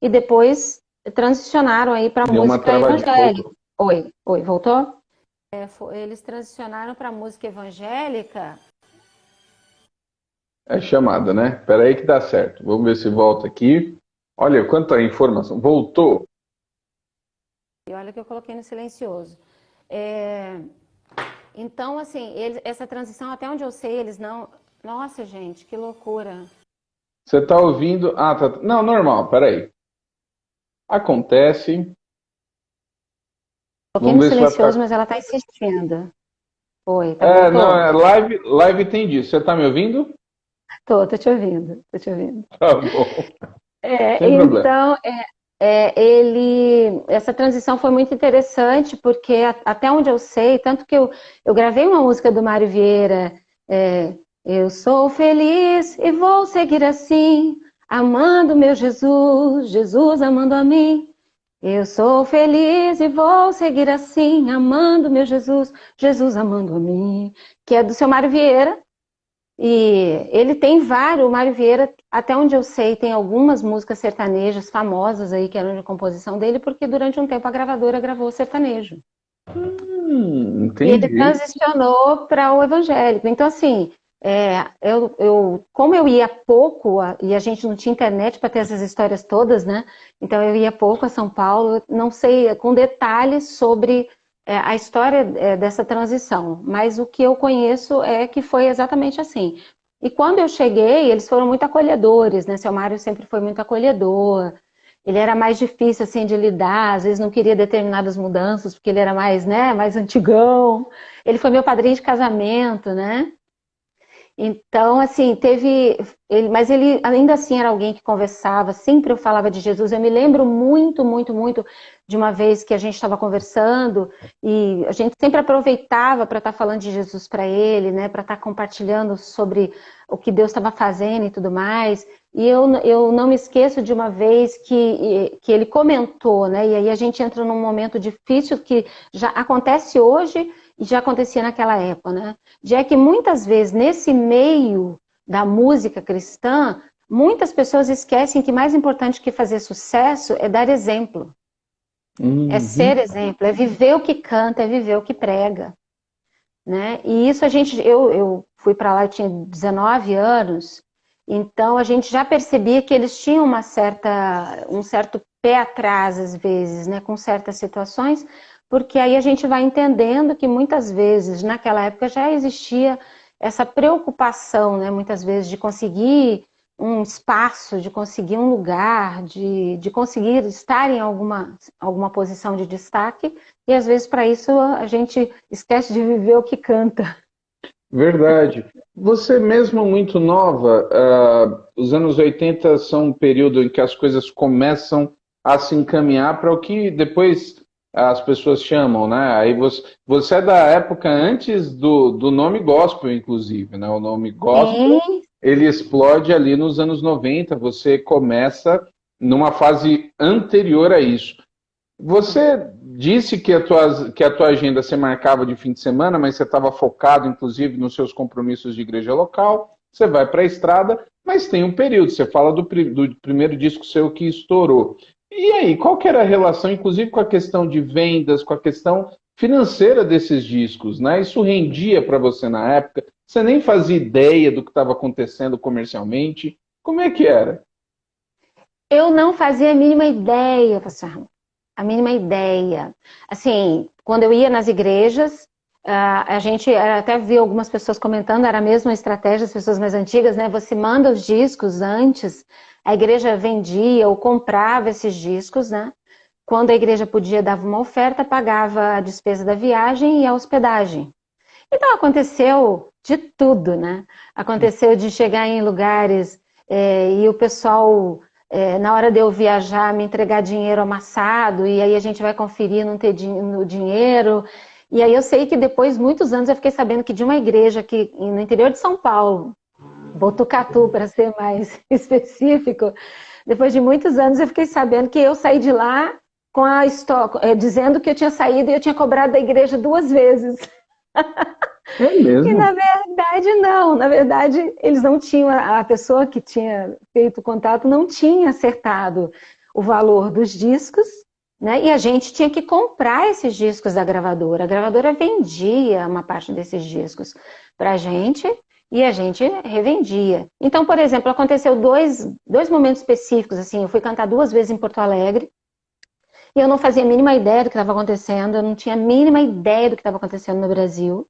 B: e depois transicionaram aí para
A: Deu uma
B: música
A: travadinha,
B: evangélica.
A: voltou.
B: Oi, voltou? Eles transicionaram para música evangélica.
A: É chamada, né? Espera aí que dá certo. Vamos ver se volta aqui. Olha quanta informação. Voltou.
B: E olha que eu coloquei no silencioso. É, então, assim, essa transição, até onde eu sei, eles não. Nossa, gente, que loucura.
A: Você está ouvindo? Ah, tá. Não, normal. Espera aí. Acontece.
B: Coloquei
A: Vamos
B: no
A: ver se vai
B: silencioso,
A: ficar.
B: mas ela está insistindo. Oi, tá,
A: Não,
B: voltou?
A: live tem disso. Você está me ouvindo?
B: Tô te ouvindo, tô te ouvindo.
A: Tá bom. Sem problema.
B: Então, essa transição foi muito interessante, porque até onde eu sei, tanto que eu gravei uma música do Mário Vieira, é, eu sou feliz e vou seguir assim, amando meu Jesus, Jesus amando a mim. Eu sou feliz e vou seguir assim, amando meu Jesus, Jesus amando a mim, que é do seu Mário Vieira. E ele tem vários, o Mário Vieira, até onde eu sei, tem algumas músicas sertanejas famosas aí que eram de composição dele, porque durante um tempo a gravadora gravou sertanejo. E ele
A: Entendi.
B: transicionou para o evangélico. Então, assim, como eu ia pouco, e a gente não tinha internet para ter essas histórias todas, né? Então eu ia pouco a São Paulo, não sei com detalhes sobre a história dessa transição, mas o que eu conheço é que foi exatamente assim. E quando eu cheguei, eles foram muito acolhedores, né? Seu Mário sempre foi muito acolhedor. Ele era mais difícil assim de lidar, às vezes não queria determinadas mudanças, porque ele era mais, né, mais antigão. Ele foi meu padrinho de casamento, né? Então, assim, mas ele ainda assim era alguém que conversava, sempre eu falava de Jesus. Eu me lembro muito, muito, muito de uma vez que a gente estava conversando e a gente sempre aproveitava para estar falando de Jesus para ele, né, para estar compartilhando sobre o que Deus estava fazendo e tudo mais. E eu não me esqueço de uma vez que ele comentou, né, e aí a gente entra num momento difícil que já acontece hoje e já acontecia naquela época, né? Já que muitas vezes nesse meio da música cristã, muitas pessoas esquecem que mais importante que fazer sucesso é dar exemplo, é ser
A: Uhum.
B: exemplo, é viver o que canta, é viver o que prega, né? E isso eu fui para lá, eu tinha 19 anos, então a gente já percebia que eles tinham um certo pé atrás às vezes, né, com certas situações, porque aí a gente vai entendendo que muitas vezes naquela época já existia essa preocupação, né, muitas vezes de conseguir um espaço, de conseguir um lugar, de conseguir estar em alguma posição de destaque, e às vezes para isso a gente esquece de viver o que canta.
A: Verdade. Você mesmo muito nova, os anos 80 são um período em que as coisas começam a se encaminhar para o que depois as pessoas chamam, né? Aí você é da época antes do nome gospel, inclusive, né? O nome gospel,
B: Sim,
A: ele explode ali nos anos 90. Você começa numa fase anterior a isso. Você disse que a tua agenda se marcava de fim de semana, mas você estava focado, inclusive, nos seus compromissos de igreja local. Você vai para a estrada, mas tem um período. Você fala do primeiro disco seu que estourou. E aí, qual que era a relação, inclusive, com a questão de vendas, com a questão financeira desses discos, né? Isso rendia para você na época? Você nem fazia ideia do que estava acontecendo comercialmente? Como é que era?
B: eu não fazia a mínima ideia, pastor Ramon. A mínima ideia. Assim, quando eu ia nas igrejas, a gente até viu algumas pessoas comentando, era a mesma estratégia das pessoas mais antigas, né? Você manda os discos antes, a igreja vendia ou comprava esses discos, né? Quando a igreja podia, dava uma oferta, pagava a despesa da viagem e a hospedagem. Então aconteceu de tudo, né? Aconteceu de chegar em lugares e o pessoal, na hora de eu viajar, me entregar dinheiro amassado, e aí a gente vai conferir não ter no dinheiro. E aí eu sei que depois, muitos anos, eu fiquei sabendo que de uma igreja aqui no interior de São Paulo, Botucatu, para ser mais específico, depois de muitos anos eu fiquei sabendo que eu saí de lá com a história, dizendo que eu tinha saído e eu tinha cobrado da igreja 2 vezes.
A: É
B: E
A: mesmo?
B: na verdade, não. Na verdade, eles não tinham, a pessoa que tinha feito o contato não tinha acertado o valor dos discos, né? E a gente tinha que comprar esses discos da gravadora. A gravadora vendia uma parte desses discos para a gente e a gente revendia. Então, por exemplo, aconteceu dois momentos específicos, assim, eu fui cantar 2 vezes em Porto Alegre e eu não fazia a mínima ideia do que estava acontecendo, eu não tinha a mínima ideia do que estava acontecendo no Brasil.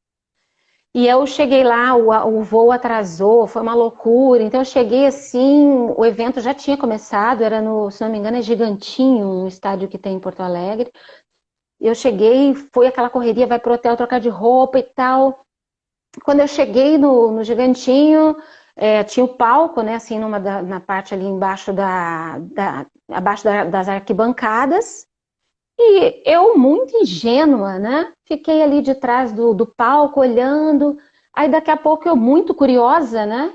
B: E eu cheguei lá, o voo atrasou, foi uma loucura. Então eu cheguei assim, o evento já tinha começado, era no, se não me engano, é Gigantinho, um estádio que tem em Porto Alegre. Eu cheguei, foi aquela correria, vai pro hotel trocar de roupa e tal. Quando eu cheguei no Gigantinho, tinha o palco, né, assim, na parte ali embaixo abaixo das arquibancadas. E eu, muito ingênua, né? Fiquei ali de trás do palco, olhando. Aí daqui a pouco eu, muito curiosa, né?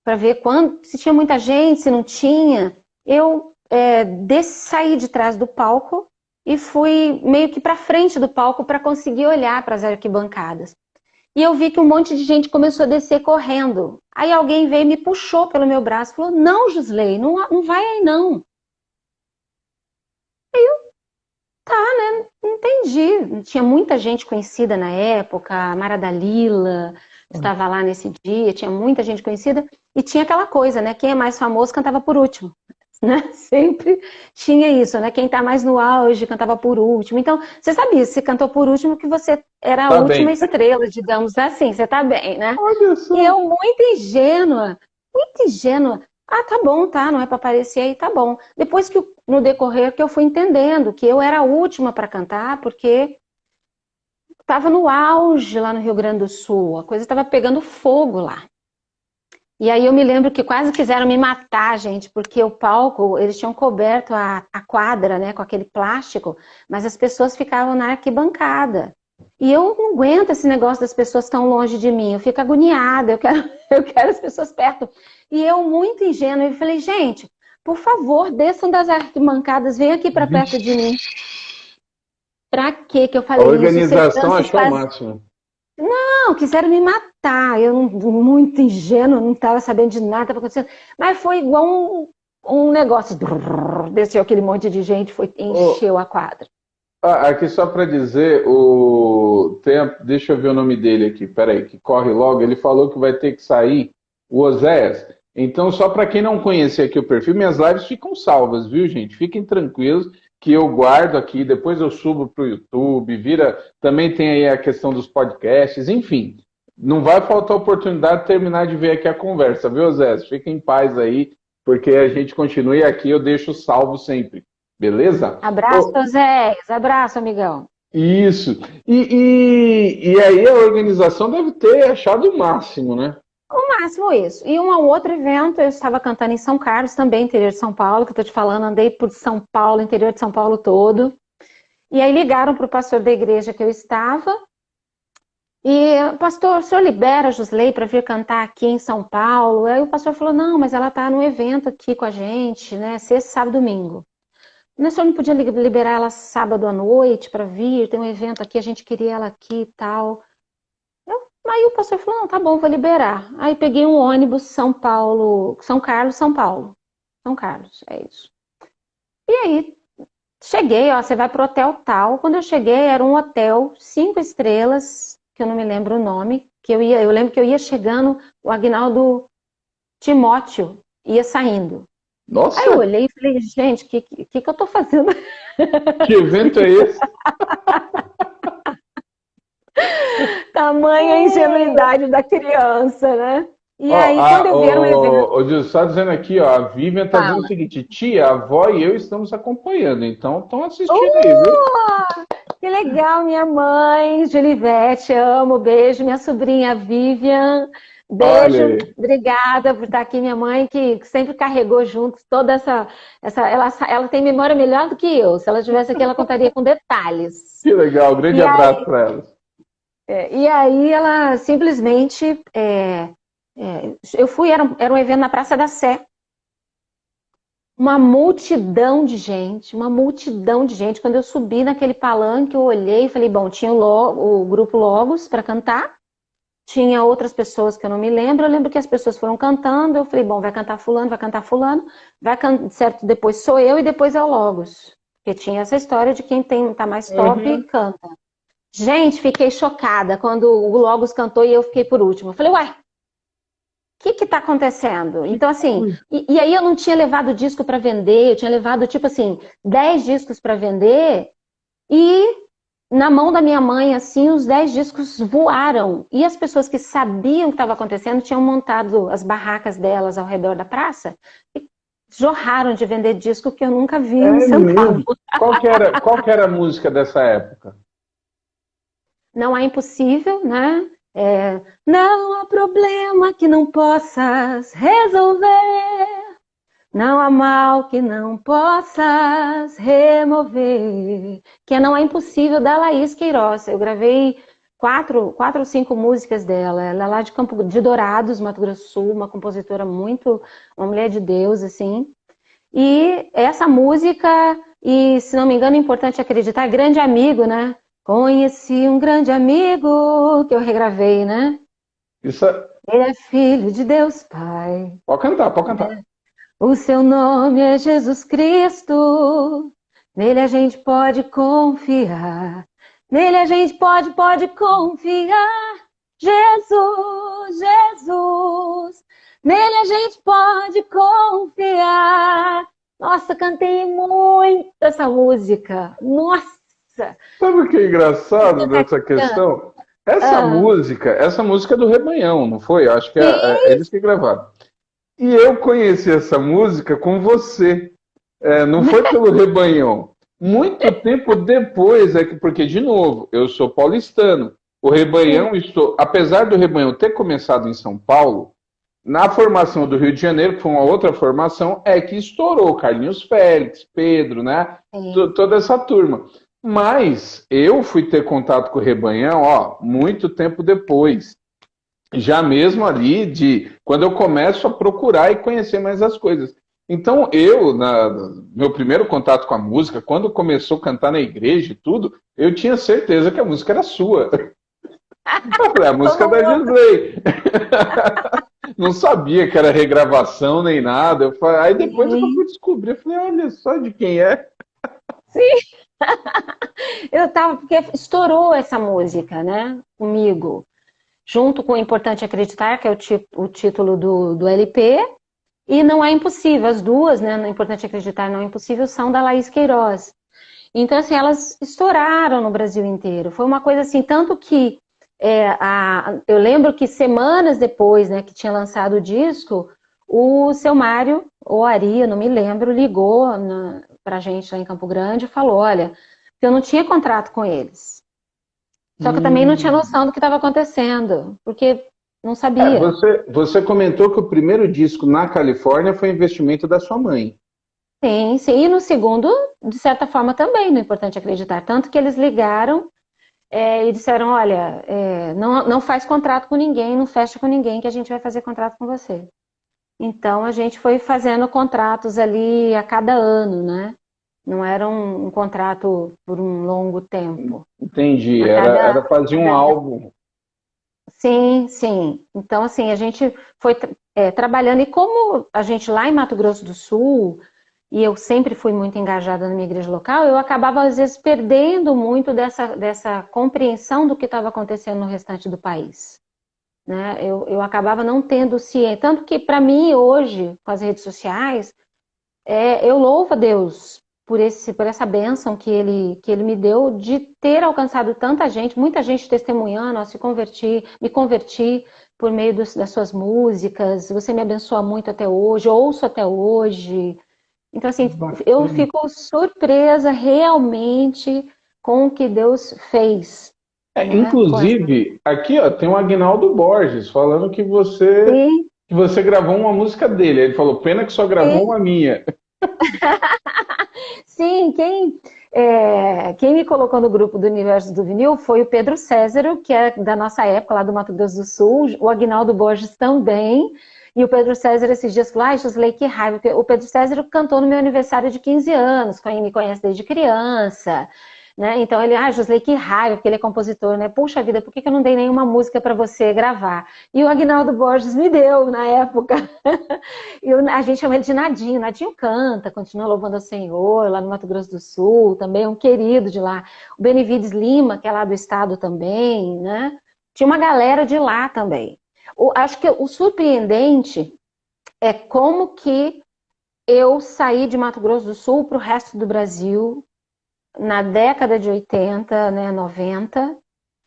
B: Para ver se tinha muita gente, se não tinha. Eu saí de trás do palco e fui meio que para frente do palco para conseguir olhar para as arquibancadas. E eu vi que um monte de gente começou a descer correndo. Aí alguém veio e me puxou pelo meu braço e falou: Não, Gisley, não, não vai aí não. Tá, né? Entendi. Tinha muita gente conhecida na época, a Mara Dalila estava lá nesse dia, tinha muita gente conhecida, e tinha aquela coisa, né? Quem é mais famoso cantava por último, né? Sempre tinha isso, né? Quem tá mais no auge cantava por último. Então, você sabia, se cantou por último, que você era a
A: Tá
B: última
A: bem.
B: estrela, digamos assim, você tá bem, né?
A: Olha
B: E
A: só.
B: eu, muito ingênua. Ah, tá bom, tá, não é para aparecer aí, tá bom. Depois que no decorrer que eu fui entendendo que eu era a última para cantar, porque estava no auge lá no Rio Grande do Sul, a coisa estava pegando fogo lá. E aí eu me lembro que quase quiseram me matar, gente, porque o palco, eles tinham coberto a quadra, né, com aquele plástico, mas as pessoas ficavam na arquibancada. E eu não aguento esse negócio das pessoas tão longe de mim, eu fico agoniada, eu quero as pessoas perto. E eu, muito ingênua, eu falei, gente, por favor, desçam das arquibancadas, venham aqui para perto de mim. Pra quê que eu
A: A
B: falei isso?
A: organização
B: Seguranças
A: achou o
B: faz...
A: máximo.
B: Não, quiseram me matar. Eu, muito ingênua, não estava sabendo de nada que estava acontecendo. Mas foi igual um negócio. Desceu aquele monte de gente,
A: Ô,
B: encheu a quadra.
A: aqui só para dizer, deixa eu ver o nome dele aqui, peraí, que corre logo. Ele falou que vai ter que sair, o Oséias. Então, só para quem não conhecer aqui o perfil, minhas lives ficam salvas, viu, gente? Fiquem tranquilos que eu guardo aqui, depois eu subo para o YouTube, também tem aí a questão dos podcasts, enfim. Não vai faltar oportunidade de terminar de ver aqui a conversa, viu, Oséias? Fiquem em paz aí, porque a gente continua e aqui eu deixo salvo sempre. Beleza?
B: Abraço, Zé. Abraço, amigão.
A: Isso. E aí a organização deve ter achado o máximo, né?
B: No máximo isso. E um outro evento, eu estava cantando em São Carlos, também interior de São Paulo, que eu tô te falando, andei por São Paulo, interior de São Paulo todo. E aí ligaram para o pastor da igreja que eu estava. E, pastor, o senhor libera a Josley para vir cantar aqui em São Paulo? Aí o pastor falou, não, mas ela está no evento aqui com a gente, né? Sexta, sábado, domingo. O senhor não podia liberar ela sábado à noite para vir? Tem um evento aqui, a gente queria ela aqui e tal. Aí o pastor falou, não, tá bom, vou liberar. Aí peguei um ônibus São Paulo, São Carlos, São Paulo. São Carlos, é isso. E aí, cheguei, ó, você vai pro hotel tal. Quando eu cheguei, era um hotel 5 estrelas, que eu não me lembro o nome, eu lembro que eu ia chegando, o Agnaldo Timóteo ia saindo. Aí eu
A: Nossa,
B: olhei e falei, gente, o que eu tô fazendo?
A: que evento é esse?
B: Tamanha ingenuidade da criança, né? E
A: Ó,
B: aí, quando eu vi era um evento.
A: o Gilson está dizendo aqui, ó, a Vivian está dizendo o
B: Fala.
A: seguinte, tia, a avó e eu estamos acompanhando, então estão assistindo aí, viu?
B: Que legal, minha mãe, Julivete, amo, beijo, minha sobrinha Vivian,
A: Olha
B: beijo,
A: aí,
B: obrigada por estar aqui, minha mãe, que sempre carregou junto toda ela tem memória melhor do que eu, se ela estivesse aqui, ela contaria com detalhes.
A: que legal, grande
B: E
A: abraço
B: aí,
A: para elas.
B: e aí ela simplesmente, eu fui, era um evento na Praça da Sé, uma multidão de gente. Quando eu subi naquele palanque, eu olhei e falei, bom, tinha o grupo Logos para cantar, tinha outras pessoas que eu não me lembro, eu lembro que as pessoas foram cantando, eu falei, bom, vai cantar fulano, certo, depois sou eu e depois é o Logos. Porque tinha essa história de quem tá mais top,
A: Uhum.
B: canta. Gente, fiquei chocada quando o Logos cantou e eu fiquei por último. Eu falei, uai, que está acontecendo?
A: Que
B: Então, assim,
A: coisa.
B: e aí eu não tinha levado disco para vender, eu tinha levado, tipo assim, 10 discos para vender e na mão da minha mãe, assim, os 10 discos voaram. E as pessoas que sabiam o que estava acontecendo tinham montado as barracas delas ao redor da praça e jorraram de vender disco que eu nunca vi um
A: É
B: centavo.
A: mesmo. Qual que era a música dessa época?
B: Não é impossível, né? Não há problema que não possas resolver. Não há mal que não possas remover. Que não é impossível, da Laís Queiroz. Eu gravei quatro ou cinco músicas dela. Ela é lá de Campo de Dourados, Mato Grosso do Sul, uma compositora uma mulher de Deus, assim. E essa música, e se não me engano, é importante acreditar, grande amigo, né? Conheci um grande amigo que eu regravei, né?
A: Isso
B: Ele é filho de Deus Pai.
A: pode cantar, pode cantar.
B: O seu nome é Jesus Cristo. Nele a gente pode confiar. Nele a gente pode confiar. Jesus, Jesus. Nele a gente pode confiar. Nossa, cantei muito essa música. Nossa.
A: Sabe o que é engraçado dessa
B: Cantando.
A: questão? Essa
B: Ah,
A: música, essa música é do Rebanhão, não foi? Eu acho que é
B: sim.
A: eles que gravaram. E eu conheci essa música com você. Não foi pelo Rebanhão. Muito tempo depois, porque, de novo, eu sou paulistano. O Rebanhão, apesar do Rebanhão ter começado em São Paulo, na formação do Rio de Janeiro, que foi uma outra formação, é que estourou Carlinhos Félix, Pedro, né?
B: Sim.
A: Toda essa turma. Mas eu fui ter contato com o Rebanhão, ó, muito tempo depois. Já mesmo ali quando eu começo a procurar e conhecer mais as coisas. Então meu primeiro contato com a música, quando começou a cantar na igreja e tudo, eu tinha certeza que a música era sua. Eu falei, a música é
B: Todo
A: da
B: mundo.
A: Gisley. Não sabia que era regravação nem nada. Aí depois que eu fui
B: Sim.
A: descobrir, eu falei, olha só de quem é.
B: Sim. Porque estourou essa música, né? Comigo. Junto com o Importante Acreditar, que é o título do LP, e Não é Impossível. As duas, né? No Importante Acreditar e Não é Impossível, são da Laís Queiroz. Então, assim, elas estouraram no Brasil inteiro. Foi uma coisa assim, tanto que eu lembro que semanas depois, né, que tinha lançado o disco, o seu Mário, ou Ari, eu não me lembro, ligou pra gente lá em Campo Grande e falou, olha, que eu não tinha contrato com eles. Só que eu também não tinha noção do que estava acontecendo, porque não sabia.
C: Você comentou que o primeiro disco na Califórnia foi investimento da sua mãe.
B: Sim, sim. E no segundo, de certa forma, também, não é importante acreditar. Tanto que eles ligaram e disseram, olha, não faz contrato com ninguém, não fecha com ninguém, que a gente vai fazer contrato com você. Então, a gente foi fazendo contratos ali a cada ano, né? Não era um contrato por um longo tempo.
C: Entendi,
B: A
C: era
B: cada,
C: fazer um
B: cada
C: álbum.
B: Sim, sim. Então, assim, a gente foi trabalhando, e como a gente lá em Mato Grosso do Sul, e eu sempre fui muito engajada na minha igreja local, eu acabava, às vezes, perdendo muito dessa compreensão do que estava acontecendo no restante do país. Né? Eu acabava não tendo ciência. Tanto que, para mim, hoje, com as redes sociais, eu louvo a Deus por essa bênção que ele me deu de ter alcançado tanta gente, muita gente testemunhando, ó, me converti por meio das suas músicas, você me abençoa muito até hoje, ouço até hoje. Então, assim, eu
C: Bacana.
B: fico surpresa realmente com o que Deus fez, né?
C: Inclusive, aqui ó, tem o Agnaldo Borges falando
B: Sim,
C: que você gravou uma música dele. Ele falou, pena que só gravou
B: sim.
C: uma minha.
B: Sim, quem me colocou no grupo do Universo do Vinil foi o Pedro Césaro, que é da nossa época, lá do Mato Grosso do Sul, o Agnaldo Borges também, e o Pedro César esses dias falou, ai, Josley, que raiva, porque o Pedro César cantou no meu aniversário de 15 anos, quem me conhece desde criança, né? Então ele, Josley, que raiva, porque ele é compositor, né? Puxa vida, por que eu não dei nenhuma música para você gravar? E o Agnaldo Borges me deu na época. A gente chama ele de Nadinho. Nadinho canta, continua louvando ao Senhor, lá no Mato Grosso do Sul, também é um querido de lá. O Benevides Lima, que é lá do estado também, né? Tinha uma galera de lá também. Acho que o surpreendente é como que eu saí de Mato Grosso do Sul para o resto do Brasil na década de 80, né, 90,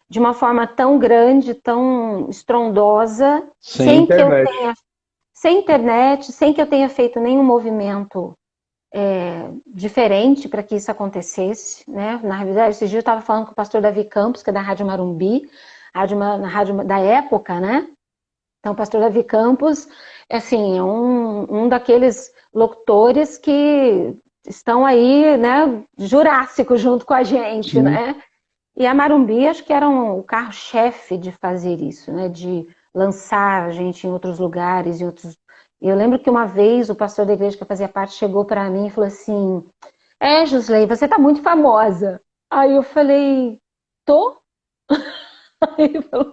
B: de uma forma tão grande, tão estrondosa,
C: Sem internet.
B: sem internet, sem que eu tenha feito nenhum movimento diferente para que isso acontecesse, né? Na realidade, esse dia eu estava falando com o pastor Davi Campos, que é da Rádio Marumbi, na rádio da época, né? Então, o pastor Davi Campos, assim, é um daqueles locutores que estão aí, né, jurássico junto com a gente,
C: Sim.
B: né? E a Marumbi, acho que era o carro-chefe de fazer isso, né? De lançar a gente em outros lugares, em outros. Eu lembro que uma vez o pastor da igreja que eu fazia parte chegou para mim e falou assim: Josley, você tá muito famosa. Aí eu falei: tô? Aí ele falou,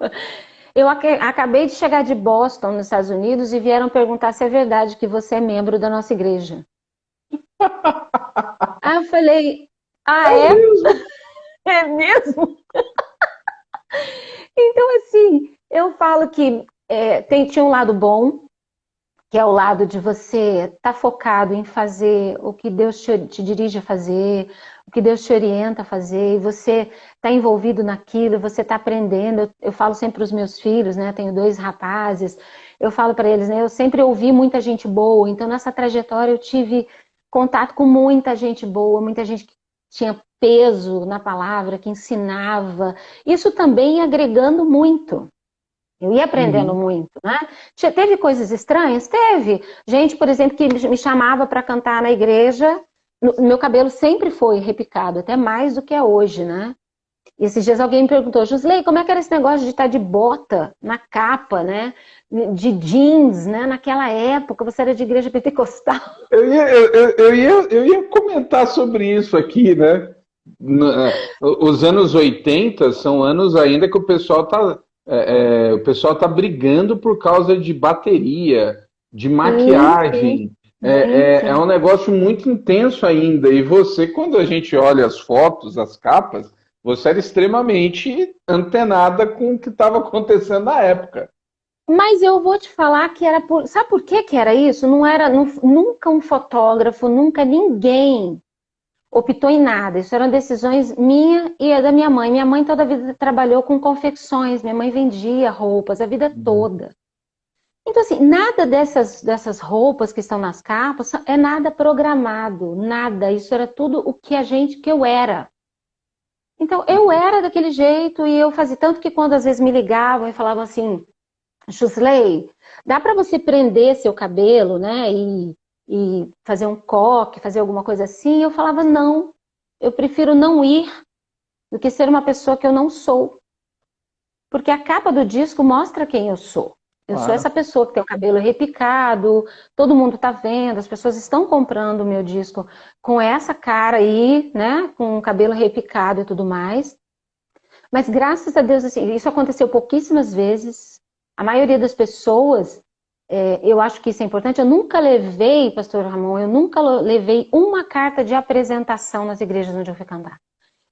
B: acabei de chegar de Boston, nos Estados Unidos, e vieram perguntar se é verdade que você é membro da nossa igreja. Aí eu falei: ah,
C: É
B: é?
C: mesmo?
B: É mesmo? Então, assim, eu falo que tinha um lado bom, que é o lado de você estar focado em fazer o que Deus te dirige a fazer, o que Deus te orienta a fazer, e você está envolvido naquilo, você está aprendendo. Eu falo sempre para os meus filhos, né? Tenho 2 rapazes, eu falo para eles, né? Eu sempre ouvi muita gente boa, então nessa trajetória eu tive contato com muita gente boa, muita gente que tinha peso na palavra, que ensinava. Isso também agregando muito. Eu ia aprendendo
C: Uhum.
B: muito, né? Teve coisas estranhas? Teve. Gente, por exemplo, que me chamava para cantar na igreja. Meu cabelo sempre foi repicado, até mais do que é hoje, né? E esses dias alguém me perguntou, Josley, como é que era esse negócio de estar de bota na capa, né? De jeans, né? Naquela época, você era de igreja pentecostal.
C: Eu ia comentar sobre isso aqui, né? Os anos 80 são anos ainda que o pessoal tá brigando por causa de bateria, de
B: Sim, sim,
C: maquiagem.
B: sim,
C: É
B: sim.
C: um negócio muito intenso ainda. E você, quando a gente olha as fotos, as capas, você era extremamente antenada com o que estava acontecendo na época.
B: Mas eu vou te falar que era por. Sabe por que que era isso? Não era nunca um fotógrafo, nunca ninguém optou em nada. Isso eram decisões minha e da minha mãe. Minha mãe toda a vida trabalhou com confecções, minha mãe vendia roupas a vida toda. Então, assim, nada dessas roupas que estão nas capas é nada programado, nada. Isso era tudo o que eu era. Então, eu era daquele jeito e eu fazia tanto que quando às vezes me ligavam e falavam assim, Chusley, dá para você prender seu cabelo, né? E fazer um coque, fazer alguma coisa assim? Eu falava, não, eu prefiro não ir do que ser uma pessoa que eu não sou. Porque a capa do disco mostra quem eu sou. Eu sou
C: Claro.
B: essa pessoa que tem o cabelo repicado, todo mundo tá vendo, as pessoas estão comprando o meu disco com essa cara aí, né? Com o cabelo repicado e tudo mais. Mas graças a Deus, assim, isso aconteceu pouquíssimas vezes. A maioria das pessoas, eu acho que isso é importante. Eu nunca levei, Pastor Ramon, eu nunca levei uma carta de apresentação nas igrejas onde eu fui cantar.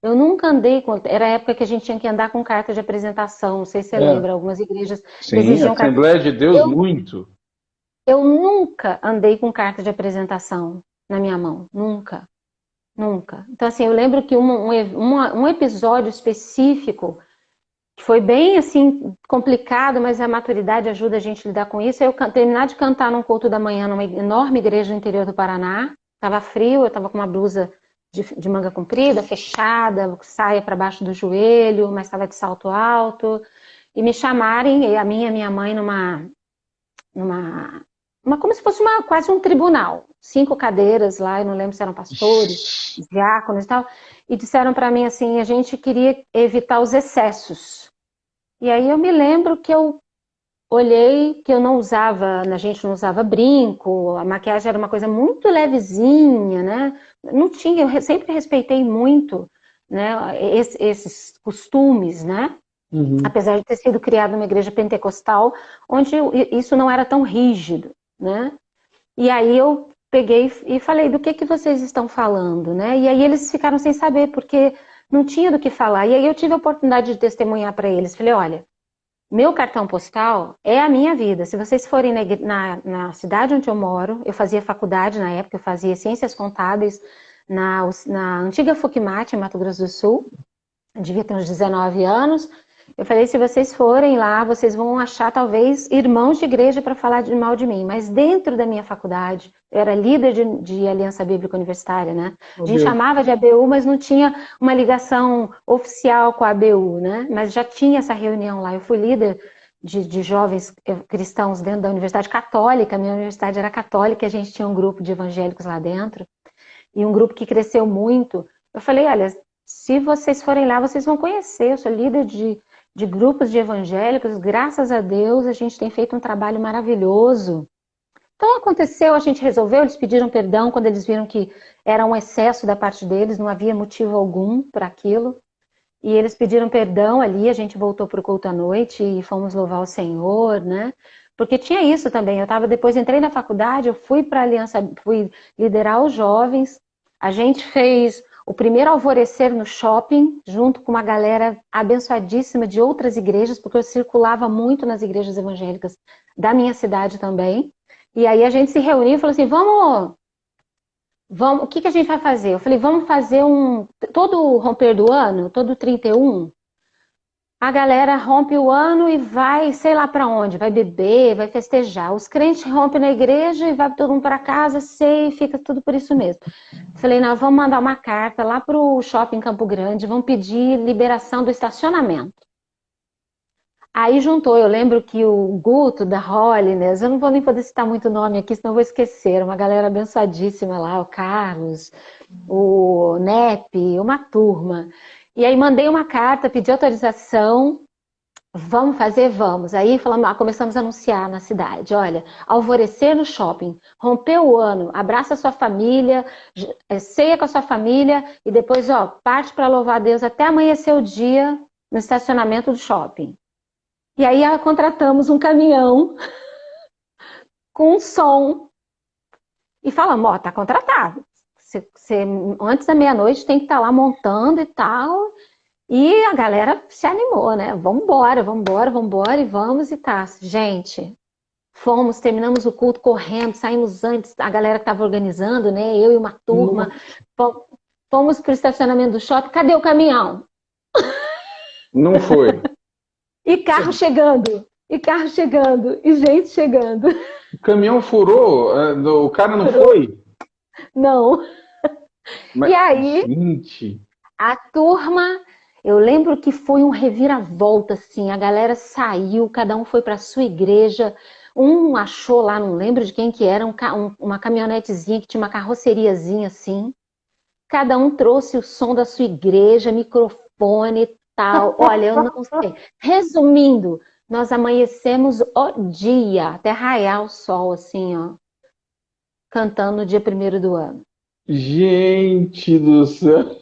B: Eu nunca andei com. Era a época que a gente tinha que andar com carta de apresentação. Não sei se você
C: É.
B: lembra, algumas igrejas
C: Sim,
B: exigiam carta.
C: Assembleia de Deus,
B: Eu,
C: muito.
B: eu nunca andei com carta de apresentação na minha mão. Nunca. Nunca. Então, assim, eu lembro que um episódio específico que foi bem assim complicado, mas a maturidade ajuda a gente a lidar com isso. Eu terminar de cantar num culto da manhã numa enorme igreja no interior do Paraná. Estava frio, eu estava com uma blusa de manga comprida, fechada, saia para baixo do joelho, mas estava de salto alto. E me chamarem, a minha mãe, como se fosse quase um tribunal. 5 cadeiras lá, eu não lembro se eram pastores, diáconos e tal. E disseram para mim assim, a gente queria evitar os excessos. E aí eu me lembro que eu olhei que eu não usava, a gente não usava brinco, a maquiagem era uma coisa muito levezinha, né? Não tinha, eu sempre respeitei muito, né, esses costumes, né?
C: Uhum.
B: Apesar de ter sido criado numa igreja pentecostal, onde isso não era tão rígido, né? E aí eu peguei e falei, do que vocês estão falando, né? E aí eles ficaram sem saber, porque não tinha do que falar. E aí eu tive a oportunidade de testemunhar para eles. Falei, olha, meu cartão postal é a minha vida. Se vocês forem na cidade onde eu moro, eu fazia faculdade na época, eu fazia ciências contábeis na antiga FUCMAT, em Mato Grosso do Sul. Eu devia ter uns 19 anos. Eu falei, se vocês forem lá, vocês vão achar talvez irmãos de igreja para falar mal de mim. Mas dentro da minha faculdade, eu era líder de Aliança Bíblica Universitária, né? A gente chamava de ABU, mas não tinha uma ligação oficial com a ABU, né? Mas já tinha essa reunião lá. Eu fui líder de jovens cristãos dentro da Universidade Católica. A minha universidade era católica, a gente tinha um grupo de evangélicos lá dentro. E um grupo que cresceu muito. Eu falei, olha, se vocês forem lá, vocês vão conhecer. Eu sou líder de grupos de evangélicos. Graças a Deus, a gente tem feito um trabalho maravilhoso. Então aconteceu, a gente resolveu, eles pediram perdão quando eles viram que era um excesso da parte deles, não havia motivo algum para aquilo. E eles pediram perdão ali, a gente voltou para o culto à noite e fomos louvar o Senhor, né? Porque tinha isso também. Depois entrei na faculdade, eu fui para a Aliança, fui liderar os jovens. A gente fez o primeiro alvorecer no shopping, junto com uma galera abençoadíssima de outras igrejas, porque eu circulava muito nas igrejas evangélicas da minha cidade também. E aí a gente se reuniu e falou assim, vamos, o que a gente vai fazer? Eu falei, vamos fazer todo romper do ano, todo 31, a galera rompe o ano e vai, sei lá para onde, vai beber, vai festejar. Os crentes rompem na igreja e vai todo mundo para casa, sei, e fica tudo por isso mesmo. Falei, não, vamos mandar uma carta lá pro shopping Campo Grande, vamos pedir liberação do estacionamento. Aí juntou, eu lembro que o Guto da Holiness, eu não vou nem poder citar muito nome aqui, senão eu vou esquecer, uma galera abençoadíssima lá, o Carlos, o Nepe, uma turma. E aí mandei uma carta, pedi autorização, vamos fazer? Vamos. Aí começamos a anunciar na cidade, olha, alvorecer no shopping, rompeu o ano, abraça a sua família, ceia com a sua família e depois, parte para louvar a Deus até amanhecer o dia no estacionamento do shopping. E aí contratamos um caminhão com som e falamos, tá contratado. Você, antes da meia-noite tem que estar lá montando e tal. E a galera se animou, né? Vambora, e vamos e tá. Gente, terminamos o culto correndo, saímos antes, a galera que estava organizando, né? Eu e uma turma, fomos pro estacionamento do shopping, cadê o caminhão?
C: Não foi.
B: E carro chegando, e gente chegando.
C: O caminhão furou, o cara não foi?
B: Não.
C: Mas,
B: E aí,
C: gente,
B: a turma Eu lembro que foi um reviravolta, assim, a galera saiu, cada um foi para sua igreja, um achou lá, não lembro de quem que era, uma caminhonetezinha que tinha uma carroceriazinha assim, cada um trouxe o som da sua igreja, microfone e tal, olha, eu não sei. Resumindo, nós amanhecemos o dia, até raiar o sol, assim, ó, cantando no dia 1º do ano.
C: Gente do céu.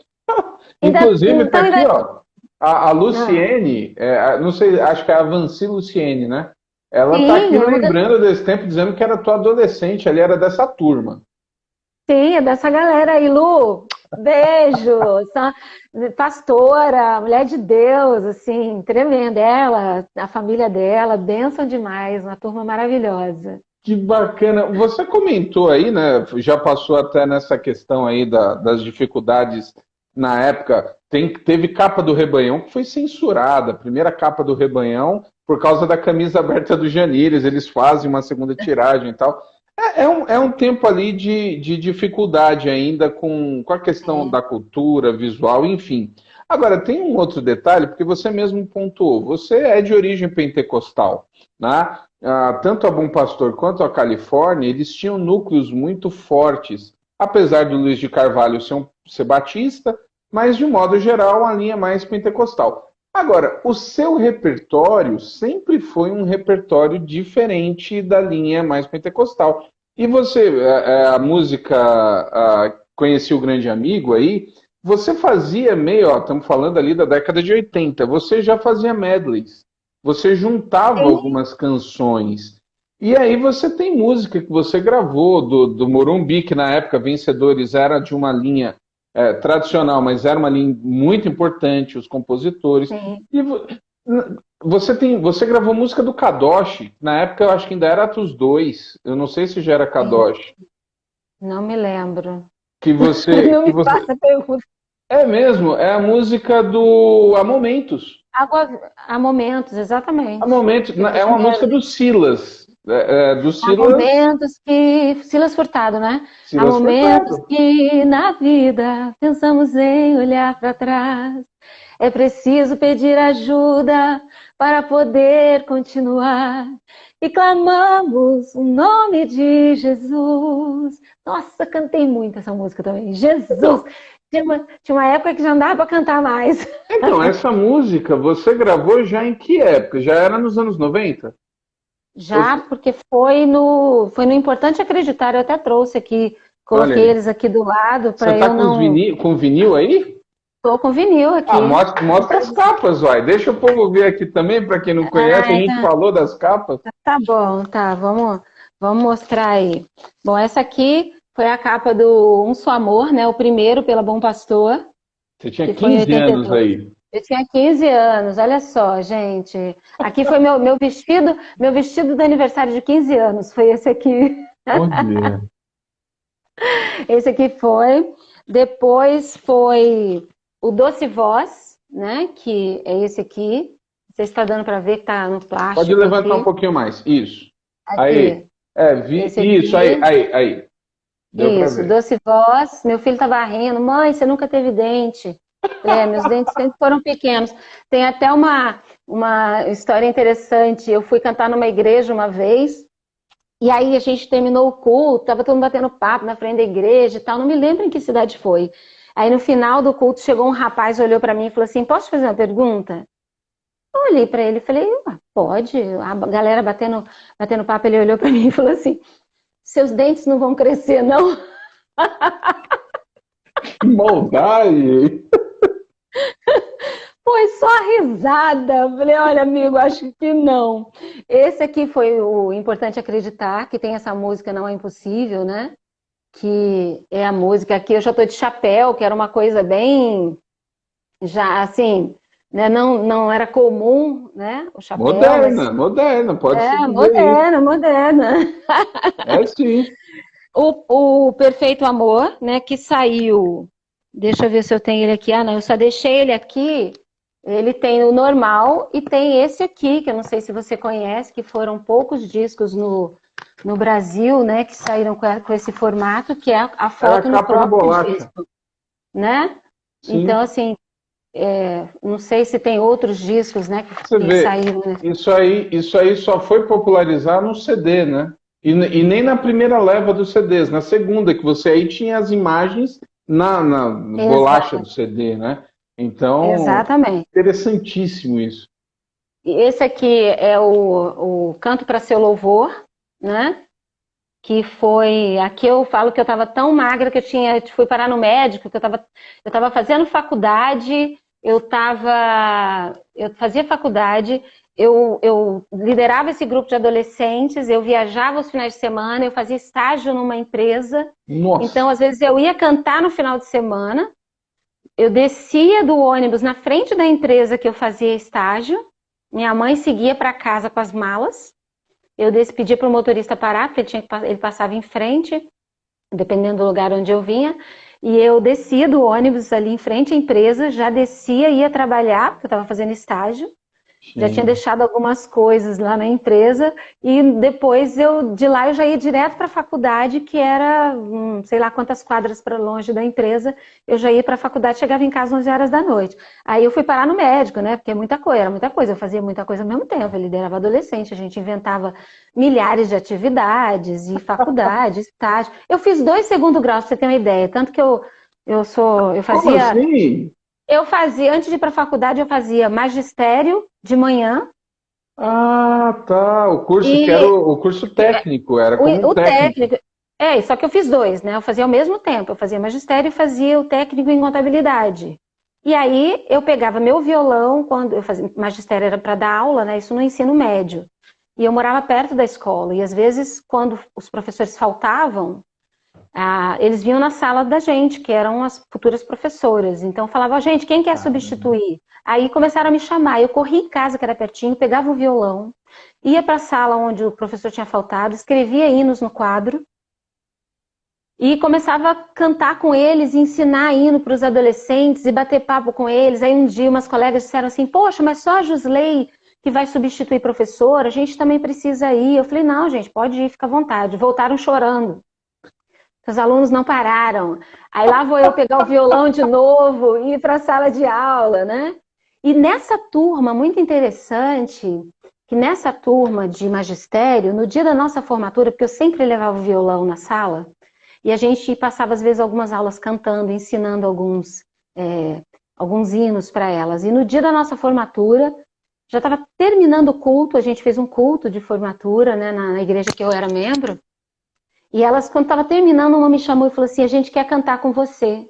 C: Inclusive, tá
B: Então,
C: aqui, ó. A
B: Ah,
C: Luciene, não sei, acho que é a Vanci Luciene, né? Ela tá
B: sim,
C: aqui lembrando desse tempo, dizendo que era tua adolescente, ali era dessa turma.
B: sim, é dessa galera aí, Lu. Beijo, pastora, mulher de Deus, assim, tremenda. Ela, a família dela, bênção demais, uma turma maravilhosa.
C: Que bacana. Você comentou aí, né? Já passou até nessa questão aí das dificuldades na época. Teve capa do Rebanhão que foi censurada, a primeira capa do Rebanhão, por causa da camisa aberta do Janires. Eles fazem uma segunda tiragem e tal. É um tempo ali de dificuldade ainda com a questão
B: É.
C: da cultura, visual, enfim. Agora, tem um outro detalhe, porque você mesmo pontuou, você é de origem pentecostal, né? Tanto a Bom Pastor quanto a Califórnia, eles tinham núcleos muito fortes, apesar do Luiz de Carvalho ser batista, mas de modo geral a linha mais pentecostal. Agora, o seu repertório sempre foi um repertório diferente da linha mais pentecostal. E você, a música Conheci o Grande Amigo aí, você fazia meio, ó, estamos falando ali da década de 80, você já fazia medleys, você juntava
B: Sim,
C: algumas canções. E aí você tem música que você gravou do Morumbi, que na época Vencedores era de uma linha tradicional, mas era uma linha muito importante, os compositores.
B: sim,
C: E você gravou música do Kadosh, na época eu acho que ainda era Atos 2, eu não sei se já era
B: sim.
C: Kadosh,
B: Não me lembro.
C: que você,
B: Não
C: que
B: me
C: você...
B: faça pergunta.
C: É mesmo, é a música do Há Momentos.
B: Há momentos,
C: Há
B: exatamente.
C: Momentos,
B: Que eu fiz
C: é
B: um
C: uma música
B: medley.
C: do Silas, do
B: Há
C: Silas,
B: momentos que. Silas Furtado, né? Há
C: Silas
B: momentos
C: Furtado.
B: que na vida pensamos em olhar para trás. É preciso pedir ajuda para poder continuar. E clamamos o nome de Jesus. Nossa, cantei muito essa música também. Jesus!
C: Então,
B: Tinha uma época que já não dava para cantar mais.
C: então, essa música você gravou já em que época? Já era nos anos 90?
B: Já, porque foi no Importante Acreditar, eu até trouxe aqui,
C: Olha
B: coloquei
C: aí.
B: eles aqui do lado
C: Você
B: para
C: tá
B: eu
C: com,
B: não.
C: com vinil aí?
B: Tô com vinil aqui.
C: Mostra as capas, vai. Deixa o povo ver aqui também, para quem não conhece, a
B: Ai,
C: gente falou das capas.
B: tá bom, tá, vamos mostrar aí. Bom, essa aqui foi a capa do Um Só Amor, né? O primeiro pela Bom Pastor,
C: Você tinha
B: que foi em
C: 15 anos
B: 82.
C: aí.
B: Eu tinha 15 anos, olha só, gente. Aqui foi meu vestido do aniversário de 15 anos, foi esse aqui.
C: Olha.
B: Esse aqui foi. Depois foi o Doce Voz, né? Que é esse aqui. Não sei se está dando para ver que tá no
C: Pode
B: plástico
C: levantar um
B: aqui.
C: pouquinho mais. Isso. Aí.
B: Aqui. Esse
C: Isso, aí,
B: aqui.
C: aí, aí. Deu para
B: Isso,
C: ver.
B: Doce Voz. Meu filho estava rindo. Mãe, você nunca teve dente. Falei, meus dentes sempre foram pequenos. Tem até uma história interessante. Eu fui cantar numa igreja uma vez. E aí a gente terminou o culto, tava todo mundo batendo papo na frente da igreja e tal, não me lembro em que cidade foi. Aí no final do culto chegou um rapaz, olhou para mim e falou assim: "Posso te fazer uma pergunta?" Eu olhei para ele e falei: "Pode." A galera batendo papo, ele olhou para mim e falou assim: "Seus dentes não vão crescer, não?"
C: Que maldade!
B: Foi só risada. Eu falei: "Olha, amigo, acho que não." Esse aqui foi o Importante Acreditar, que tem essa música Não é Impossível, né? Que é a música aqui, eu já tô de chapéu, que era uma coisa bem, já assim, né, não era comum, né, o chapéu, mas
C: Moderna, moderna, pode-se dizer isso.
B: moderna, moderna.
C: É sim.
B: O Perfeito Amor, né, que saiu, deixa eu ver se eu tenho ele aqui, não, eu só deixei ele aqui, ele tem o normal e tem esse aqui, que eu não sei se você conhece, que foram poucos discos no Brasil, né, que saíram com esse formato, que é a
C: É a
B: foto no
C: capa de
B: próprio
C: bolacha.
B: disco, né? Então,
C: Sim.
B: assim, Não sei se tem outros discos, né,
C: Você
B: que
C: vê,
B: saíram, né?
C: isso aí só foi popularizar no CD, né? E nem na primeira leva dos CDs, na segunda, que você aí tinha as imagens na bolacha do
B: Exato,
C: CD, né? Então,
B: exatamente.
C: interessantíssimo isso.
B: E esse aqui é o Canto para Seu Louvor, né? Que foi. Aqui eu falo que eu estava tão magra que fui parar no médico, que eu estava fazendo faculdade, eu fazia faculdade, eu liderava esse grupo de adolescentes, eu viajava os finais de semana, eu fazia estágio numa empresa,
C: Nossa,
B: então às vezes eu ia cantar no final de semana, eu descia do ônibus na frente da empresa que eu fazia estágio, minha mãe seguia para casa com as malas. Eu pedia para o motorista parar, porque ele passava em frente, dependendo do lugar onde eu vinha, e eu descia do ônibus ali em frente à empresa, já descia, ia trabalhar, porque eu estava fazendo estágio, já tinha
C: gente.
B: deixado algumas coisas lá na empresa, e depois de lá eu já ia direto para a faculdade, que era, sei lá quantas quadras para longe da empresa, eu já ia para a faculdade, chegava em casa às 11 horas da noite. Aí eu fui parar no médico, né, porque era muita coisa, eu fazia muita coisa ao mesmo tempo, eu liderava adolescente, a gente inventava milhares de atividades, e faculdade, estágio. Eu fiz 2 segundo graus, pra você ter uma ideia, tanto que eu
C: Como assim?
B: antes de ir para a faculdade, eu fazia magistério de manhã,
C: Ah, tá. O curso que era
B: e
C: o curso técnico, era como um
B: o
C: técnico.
B: técnico. Só que eu fiz dois, né? Eu fazia ao mesmo tempo. Eu fazia magistério e fazia o técnico em contabilidade. E aí eu pegava meu violão, quando eu fazia magistério era para dar aula, né? Isso no ensino médio. E eu morava perto da escola. E às vezes, quando os professores faltavam, eles vinham na sala da gente, que eram as futuras professoras. Então falava, gente, quem quer
C: Caramba.
B: substituir? Aí começaram a me chamar. Eu corri em casa, que era pertinho, pegava o violão, ia para a sala onde o professor tinha faltado, escrevia hinos no quadro e começava a cantar com eles, e ensinar hino para os adolescentes e bater papo com eles. Aí um dia umas colegas disseram assim, poxa, mas só a Jusley que vai substituir professor, a gente também precisa ir. Eu falei, não, gente, pode ir, fica à vontade. Voltaram chorando. Os alunos não pararam. Aí lá vou eu pegar o violão de novo e ir para a sala de aula, né? E nessa turma, muito interessante, que nessa turma de magistério, no dia da nossa formatura, porque eu sempre levava o violão na sala, e a gente passava às vezes algumas aulas cantando, ensinando alguns hinos para elas. E no dia da nossa formatura, já estava terminando o culto, a gente fez um culto de formatura, né, na igreja que eu era membro, e elas, quando estava terminando, uma me chamou e falou assim, a gente quer cantar com você.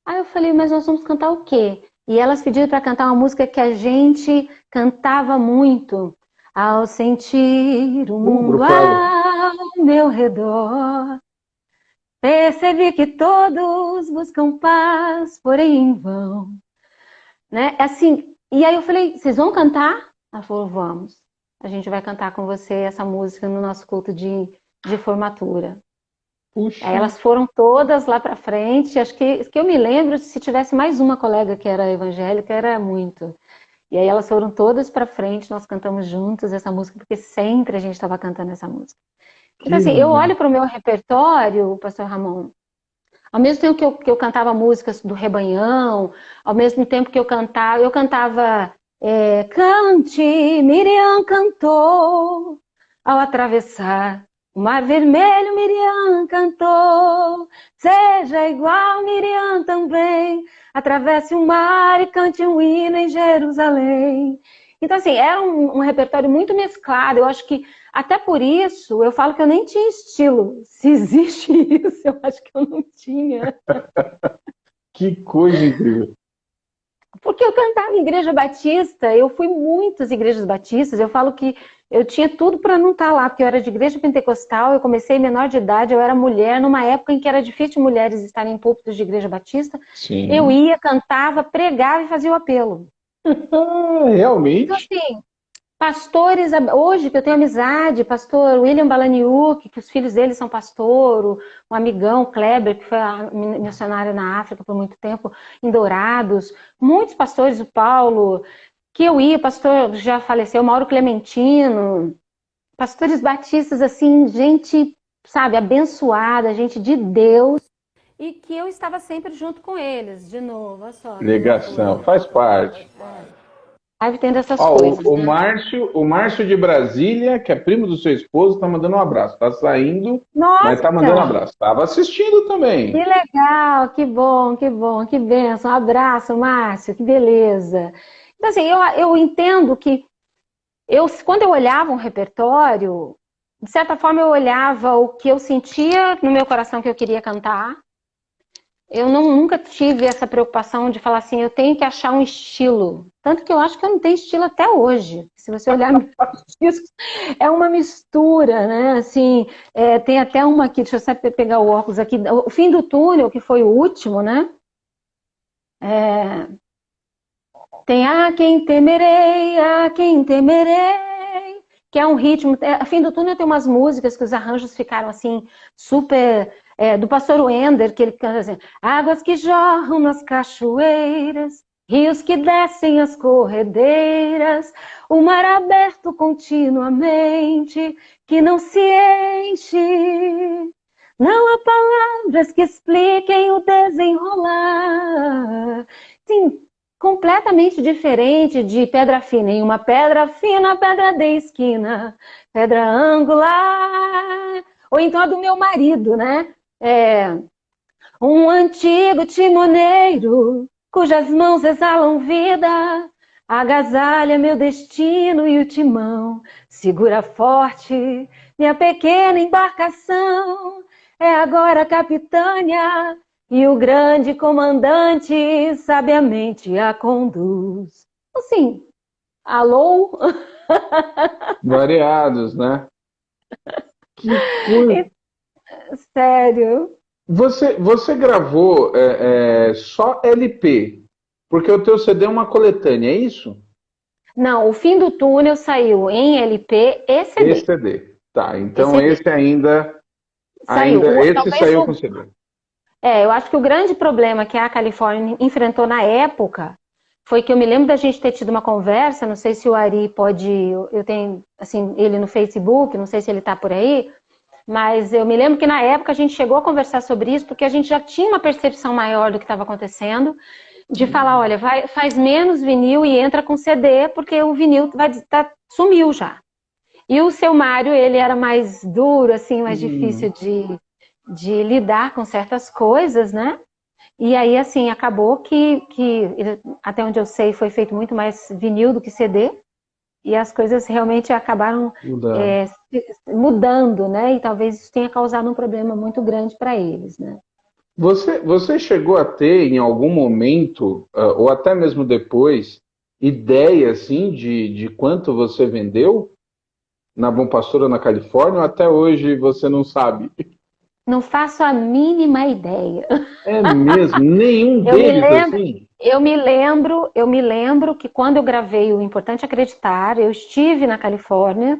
B: Aí eu falei, mas nós vamos cantar o quê? E elas pediram para cantar uma música que a gente cantava muito. Ao sentir o mundo
C: Brufado.
B: ao meu redor, percebi que todos buscam paz, porém em vão. Né? Assim, e aí eu falei, vocês vão cantar? Ela falou, vamos. A gente vai cantar com você essa música no nosso culto de formatura. Aí
C: Puxa.
B: elas foram todas lá para frente. Acho que eu me lembro, se tivesse mais uma colega que era evangélica, era muito. E aí elas foram todas para frente, nós cantamos juntos essa música, porque sempre a gente estava cantando essa música. Então,
C: Que
B: assim, eu
C: legal.
B: olho para o meu repertório, Pastor Ramon, ao mesmo tempo que eu cantava músicas do Rebanhão, ao mesmo tempo que eu cantava Cante, Miriam cantou, ao atravessar o mar vermelho, Miriam cantou, seja igual Miriam também, atravesse o mar e cante um hino em Jerusalém. Então, assim, era um repertório muito mesclado. Eu acho que, até por isso, eu falo que eu nem tinha estilo. Se existe isso, eu acho que eu não tinha.
C: Que coisa incrível.
B: Porque eu cantava em igreja batista, eu fui em muitas igrejas batistas, eu falo que eu tinha tudo para não estar lá, porque eu era de igreja pentecostal, eu comecei menor de idade, eu era mulher, numa época em que era difícil mulheres estarem em púlpitos de igreja batista, eu
C: Sim.
B: ia, cantava, pregava e fazia o apelo.
C: Ah,
B: Então,
C: realmente?
B: assim, pastores, hoje que eu tenho amizade, pastor William Balaniuk, que os filhos dele são pastor, um amigão, Kleber, que foi missionário na África por muito tempo, em Dourados, muitos pastores, o Paulo, que eu ia, pastor já faleceu, Mauro Clementino, pastores batistas, assim, gente, sabe, abençoada, gente de Deus, e que eu estava sempre junto com eles, de novo, olha só.
C: Ligação, faz parte.
B: Aí tendo essas
C: Ó,
B: coisas,
C: o
B: né?
C: Márcio de Brasília, que é primo do seu esposo, tá mandando um abraço. Tá saindo, mas tá mandando um
B: Nossa,
C: abraço. Tava assistindo
B: que
C: também.
B: legal, que bom, que bom, que bênção. Um abraço, Márcio, que beleza. Então, assim, eu entendo que quando eu olhava um repertório, de certa forma eu olhava o que eu sentia no meu coração que eu queria cantar. Eu nunca tive essa preocupação de falar assim, eu tenho que achar um estilo. Tanto que eu acho que eu não tenho estilo até hoje. Se você olhar meus discos, é uma mistura, né? Assim, tem até uma aqui, deixa eu só pegar o óculos aqui. O Fim do Túnel, que foi o último, né? Tem a quem temerei, que é um ritmo. Fim do Túnel tem umas músicas que os arranjos ficaram assim, super. Do Pastor Wender, que ele canta assim: águas que jorram nas cachoeiras, rios que descem as corredeiras, o mar aberto continuamente, que não se enche. Não há palavras que expliquem o desenrolar. Sim, completamente diferente de pedra fina. Em uma pedra fina, pedra de esquina, pedra angular. Ou então a do meu marido, né? Um antigo timoneiro, cujas mãos exalam vida, agasalha meu destino e o timão. Segura forte minha pequena embarcação, é agora a capitânia, e o grande comandante sabiamente a conduz. Assim, alô?
C: Variados, né? Que coisa.
B: Sério?
C: Você gravou só LP, porque o teu CD é uma coletânea, é isso?
B: Não, o Fim do Túnel saiu em LP e
C: Esse
B: CD.
C: CD. Tá,
B: E
C: então
B: CD.
C: esse ainda,
B: Saiu.
C: esse
B: Talvez
C: saiu com CD.
B: eu acho que o grande problema que a Califórnia enfrentou na época foi que eu me lembro da gente ter tido uma conversa, não sei se o Ari pode, eu tenho assim, ele no Facebook, não sei se ele está por aí, mas eu me lembro que na época a gente chegou a conversar sobre isso, porque a gente já tinha uma percepção maior do que estava acontecendo, de falar, olha, faz menos vinil e entra com CD, porque o vinil sumiu já. E o seu Mário, ele era mais duro, assim, mais difícil de lidar com certas coisas, né? E aí, assim, acabou que até onde eu sei, foi feito muito mais vinil do que CD, e as coisas realmente acabaram
C: Mudando.
B: mudando, né? E talvez isso tenha causado um problema muito grande para eles, né?
C: Você chegou a ter, em algum momento, ou até mesmo depois, ideia, assim, de quanto você vendeu na Bom Pastor ou na Califórnia, ou até hoje você não sabe?
B: Não faço a mínima ideia.
C: É mesmo? Nenhum
B: Eu me
C: deles,
B: lembro,
C: assim?
B: eu me lembro que quando eu gravei o Importante Acreditar, eu estive na Califórnia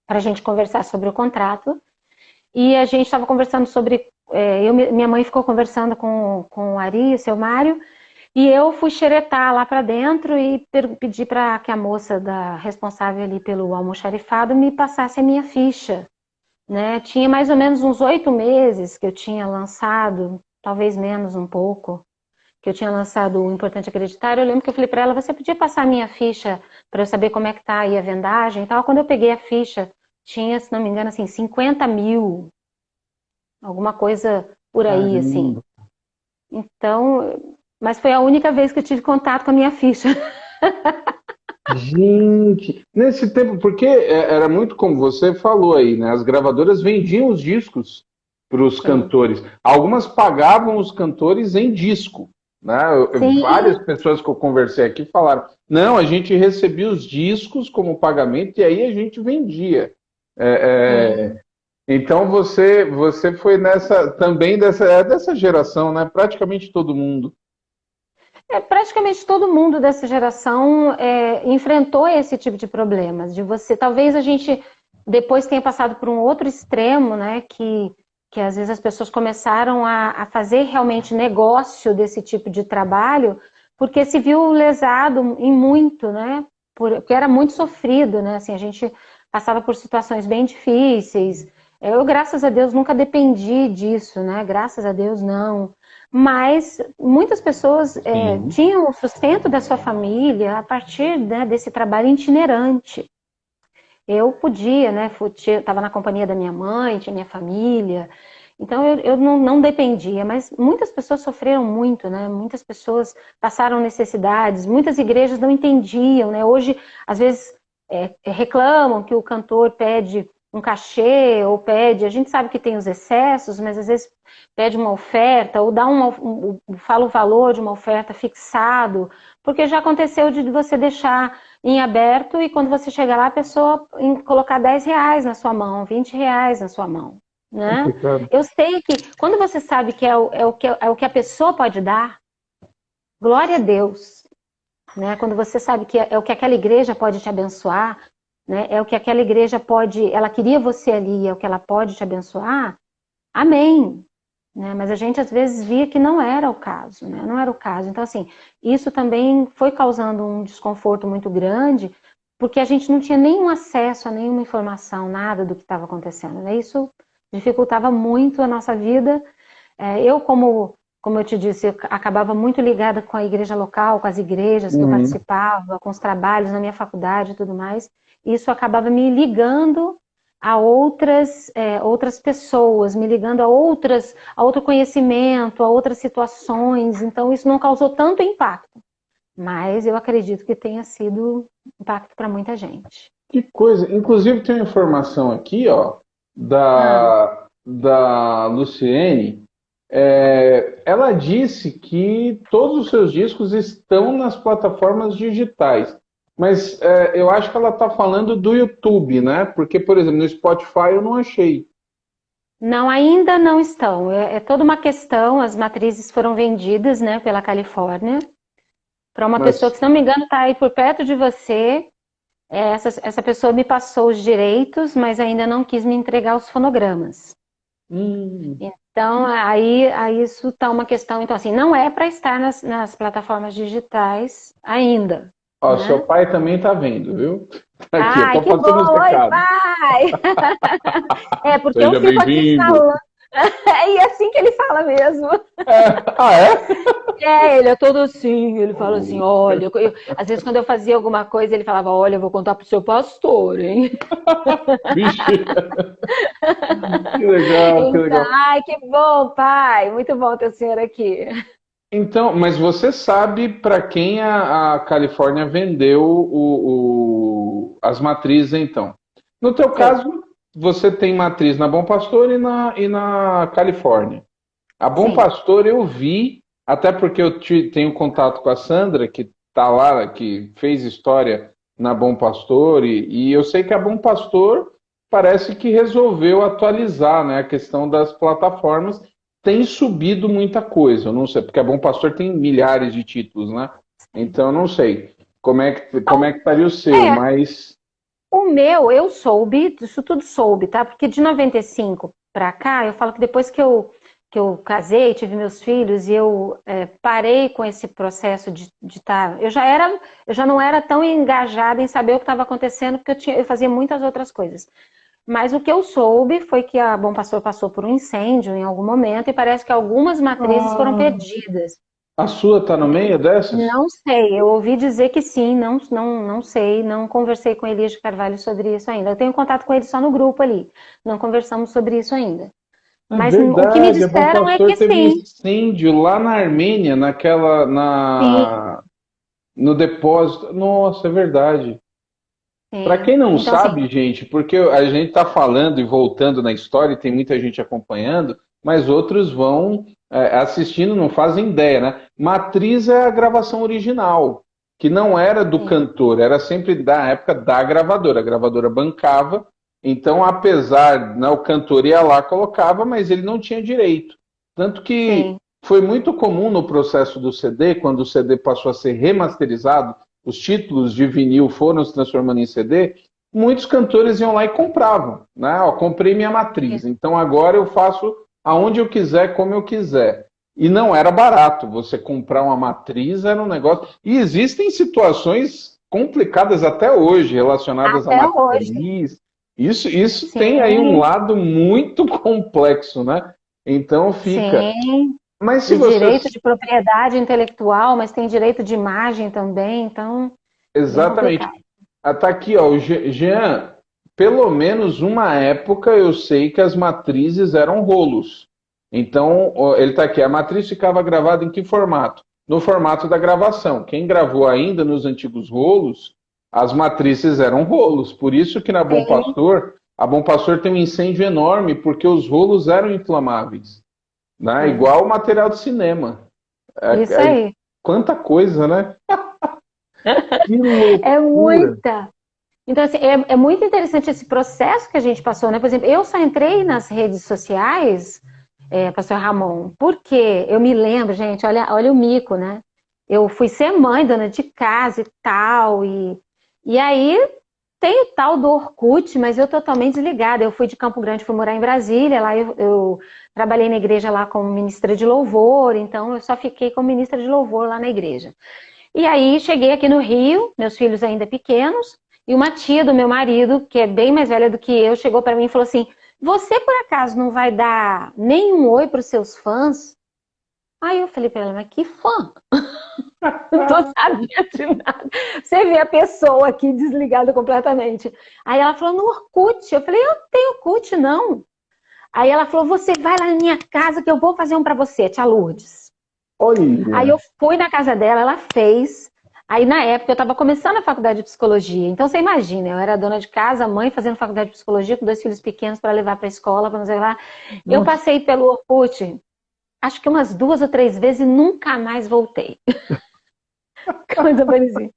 B: para a gente conversar sobre o contrato e a gente estava conversando sobre, minha mãe ficou conversando com o Ari, o seu Mário, e eu fui xeretar lá para dentro e pedi para que a moça responsável ali pelo almoxarifado me passasse a minha ficha, né? Tinha mais ou menos uns 8 meses que eu tinha lançado, talvez menos um pouco, que eu tinha lançado o Importante Acreditar. Eu lembro que eu falei para ela, você podia passar a minha ficha para eu saber como é que tá aí a vendagem e tal. Quando eu peguei a ficha, tinha, se não me engano, assim, 50 mil, alguma coisa por aí, assim.
C: Caramba.
B: Então, mas foi a única vez que eu tive contato com a minha ficha.
C: Gente, nesse tempo, porque era muito como você falou aí, né? As gravadoras vendiam os discos para os
B: Sim.
C: cantores. Algumas pagavam os cantores em disco, né? Várias
B: Sim.
C: pessoas que eu conversei aqui falaram: não, a gente recebia os discos como pagamento e aí a gente vendia. É,
B: Sim.
C: então você foi nessa também dessa geração, né? Praticamente todo mundo.
B: Praticamente todo mundo dessa geração enfrentou esse tipo de problemas. De você, talvez a gente depois tenha passado por um outro extremo, né? Que às vezes as pessoas começaram a fazer realmente negócio desse tipo de trabalho, porque se viu lesado em muito, né? Porque era muito sofrido, né? Assim, a gente passava por situações bem difíceis. Eu, graças a Deus, nunca dependi disso, né? Graças a Deus, não. Mas muitas pessoas tinham o sustento da sua família a partir, né, desse trabalho itinerante. Eu podia, né? Estava na companhia da minha mãe, tinha minha família. Então eu não dependia, mas muitas pessoas sofreram muito, né? Muitas pessoas passaram necessidades, muitas igrejas não entendiam, né? Hoje, às vezes, reclamam que o cantor pede um cachê ou pede, a gente sabe que tem os excessos, mas às vezes pede uma oferta ou fala o valor de uma oferta fixado, porque já aconteceu de você deixar em aberto e quando você chegar lá a pessoa colocar R$ 10 na sua mão, R$ 20 na sua mão. Né? Eu sei que quando você sabe que é o que a pessoa pode dar, glória a Deus. Né? Quando você sabe que é o que aquela igreja pode te abençoar, né? É o que aquela igreja pode, ela queria você ali, é o que ela pode te abençoar, amém. Né? Mas a gente às vezes via que não era o caso, né? Não era o caso. Então assim, isso também foi causando um desconforto muito grande, porque a gente não tinha nenhum acesso a nenhuma informação, nada do que estava acontecendo. Né? Isso dificultava muito a nossa vida. Eu, como eu te disse, eu acabava muito ligada com a igreja local, com as igrejas que eu participava, com os trabalhos na minha faculdade e tudo mais. Isso acabava me ligando a outras pessoas, me ligando a outro conhecimento, a outras situações. Então, isso não causou tanto impacto. Mas eu acredito que tenha sido impacto para muita gente.
C: Que coisa. Inclusive, tem uma informação aqui, ó, da Luciene. Ela disse que todos os seus discos estão nas plataformas digitais. Mas eu acho que ela está falando do YouTube, né? Porque, por exemplo, no Spotify eu não achei.
B: Não, ainda não estão. É toda uma questão, as matrizes foram vendidas, né, pela Califórnia, para uma pessoa que, se não me engano, está aí por perto de você. Essa pessoa me passou os direitos, mas ainda não quis me entregar os fonogramas. Então, aí isso está uma questão. Então, assim, não é para estar nas plataformas digitais ainda.
C: Ó,
B: né?
C: Seu pai também tá vendo, viu? Aqui,
B: Ai, que bom! Oi, pai! Porque
C: Seja
B: eu fico aqui falando. E assim que ele fala mesmo. Ele é todo assim, ele fala assim, olha, às vezes quando eu fazia alguma coisa, ele falava, olha, eu vou contar pro seu pastor, hein?
C: Vixe! Que legal, que legal.
B: Ai, que bom, pai! Muito bom ter o senhor aqui.
C: Então, mas você sabe para quem a Califórnia vendeu as matrizes, então. No teu caso, você tem matriz na Bom Pastor e na Califórnia. A Bom Pastor eu vi, até porque eu tenho contato com a Sandra, que está lá, que fez história na Bom Pastor, e eu sei que a Bom Pastor parece que resolveu atualizar, né, a questão das plataformas. Tem subido muita coisa, eu não sei, porque a Bom Pastor tem milhares de títulos, né? Então eu não sei como é que estaria o seu, mas...
B: O meu, eu soube, isso tudo soube, tá? Porque de 95 para cá, eu falo que depois que eu casei, tive meus filhos e eu parei com esse processo de estar... Eu já não era tão engajada em saber o que estava acontecendo, porque eu fazia muitas outras coisas. Mas o que eu soube foi que a Bom Pastor passou por um incêndio em algum momento e parece que algumas matrizes foram perdidas.
C: A sua está no meio dessas?
B: Não sei, eu ouvi dizer que sim, não sei, não conversei com Elias de Carvalho sobre isso ainda. Eu tenho contato com ele só no grupo ali, não conversamos sobre isso ainda. Mas
C: verdade,
B: o que me disseram é que
C: teve
B: sim.
C: Incêndio lá na Armênia, no depósito. Nossa, é verdade. Para quem não
B: então,
C: sabe,
B: assim,
C: gente, porque a gente está falando e voltando na história, e tem muita gente acompanhando, mas outros vão assistindo, não fazem ideia, né? Matriz é a gravação original, que não era do cantor, era sempre da época da gravadora. A gravadora bancava, então, apesar, né, o cantor ia lá, colocava, mas ele não tinha direito. Tanto que foi muito comum no processo do CD, quando o CD passou a ser remasterizado, os títulos de vinil foram se transformando em CD, muitos cantores iam lá e compravam, né? Ó, comprei minha matriz, então agora eu faço aonde eu quiser, como eu quiser. E não era barato, você comprar uma matriz era um negócio... E existem situações complicadas até hoje, relacionadas a matriz, Isso
B: Sim,
C: tem aí um lado muito complexo, né? Então fica.
B: sim.
C: Mas se
B: De
C: você.
B: direito de propriedade intelectual, mas tem direito de imagem também, então, bem
C: Exatamente.
B: complicado.
C: Ah, tá aqui, ó, o Jean, pelo menos uma época eu sei que as matrizes eram rolos. Então, ó, ele tá aqui, a matriz ficava gravada em que formato? No formato da gravação. Quem gravou ainda nos antigos rolos, as matrizes eram rolos. Por isso que na Bom
B: Sim,
C: Pastor, a Bom Pastor tem um incêndio enorme, porque os rolos eram inflamáveis, né?
B: sim.
C: Igual o material de cinema.
B: Isso
C: É
B: aí.
C: quanta coisa, né? Que
B: É
C: loucura!
B: muita. Então, assim, é muito interessante esse processo que a gente passou, né? Por exemplo, eu só entrei nas redes sociais, pastor Ramon, porque eu me lembro, gente, olha o mico, né? Eu fui ser mãe, dona de casa e tal, e aí tem o tal do Orkut, mas eu totalmente desligada. Eu fui de Campo Grande, fui morar em Brasília, lá eu trabalhei na igreja lá como ministra de louvor, então eu só fiquei como ministra de louvor lá na igreja. E aí cheguei aqui no Rio, meus filhos ainda pequenos, e uma tia do meu marido, que é bem mais velha do que eu, chegou para mim e falou assim: Você por acaso não vai dar nenhum oi para os seus fãs? Aí eu falei para ela: Mas que fã? Não tô sabendo de nada. Você vê a pessoa aqui desligada completamente. Aí ela falou: No Orkut. Eu falei: Eu não tenho Orkut, não. Aí ela falou: Você vai lá na minha casa que eu vou fazer um para você, tia Lourdes. Aí
C: Olha.
B: eu fui na casa dela, ela fez. Aí na época eu estava começando a faculdade de psicologia. Então você imagina, eu era dona de casa, mãe fazendo faculdade de psicologia com 2 filhos pequenos para levar para a escola, para não sei lá. Eu
C: Nossa.
B: passei pelo Orkut, acho que umas 2 ou 3 vezes e nunca mais voltei. Coisa parecida.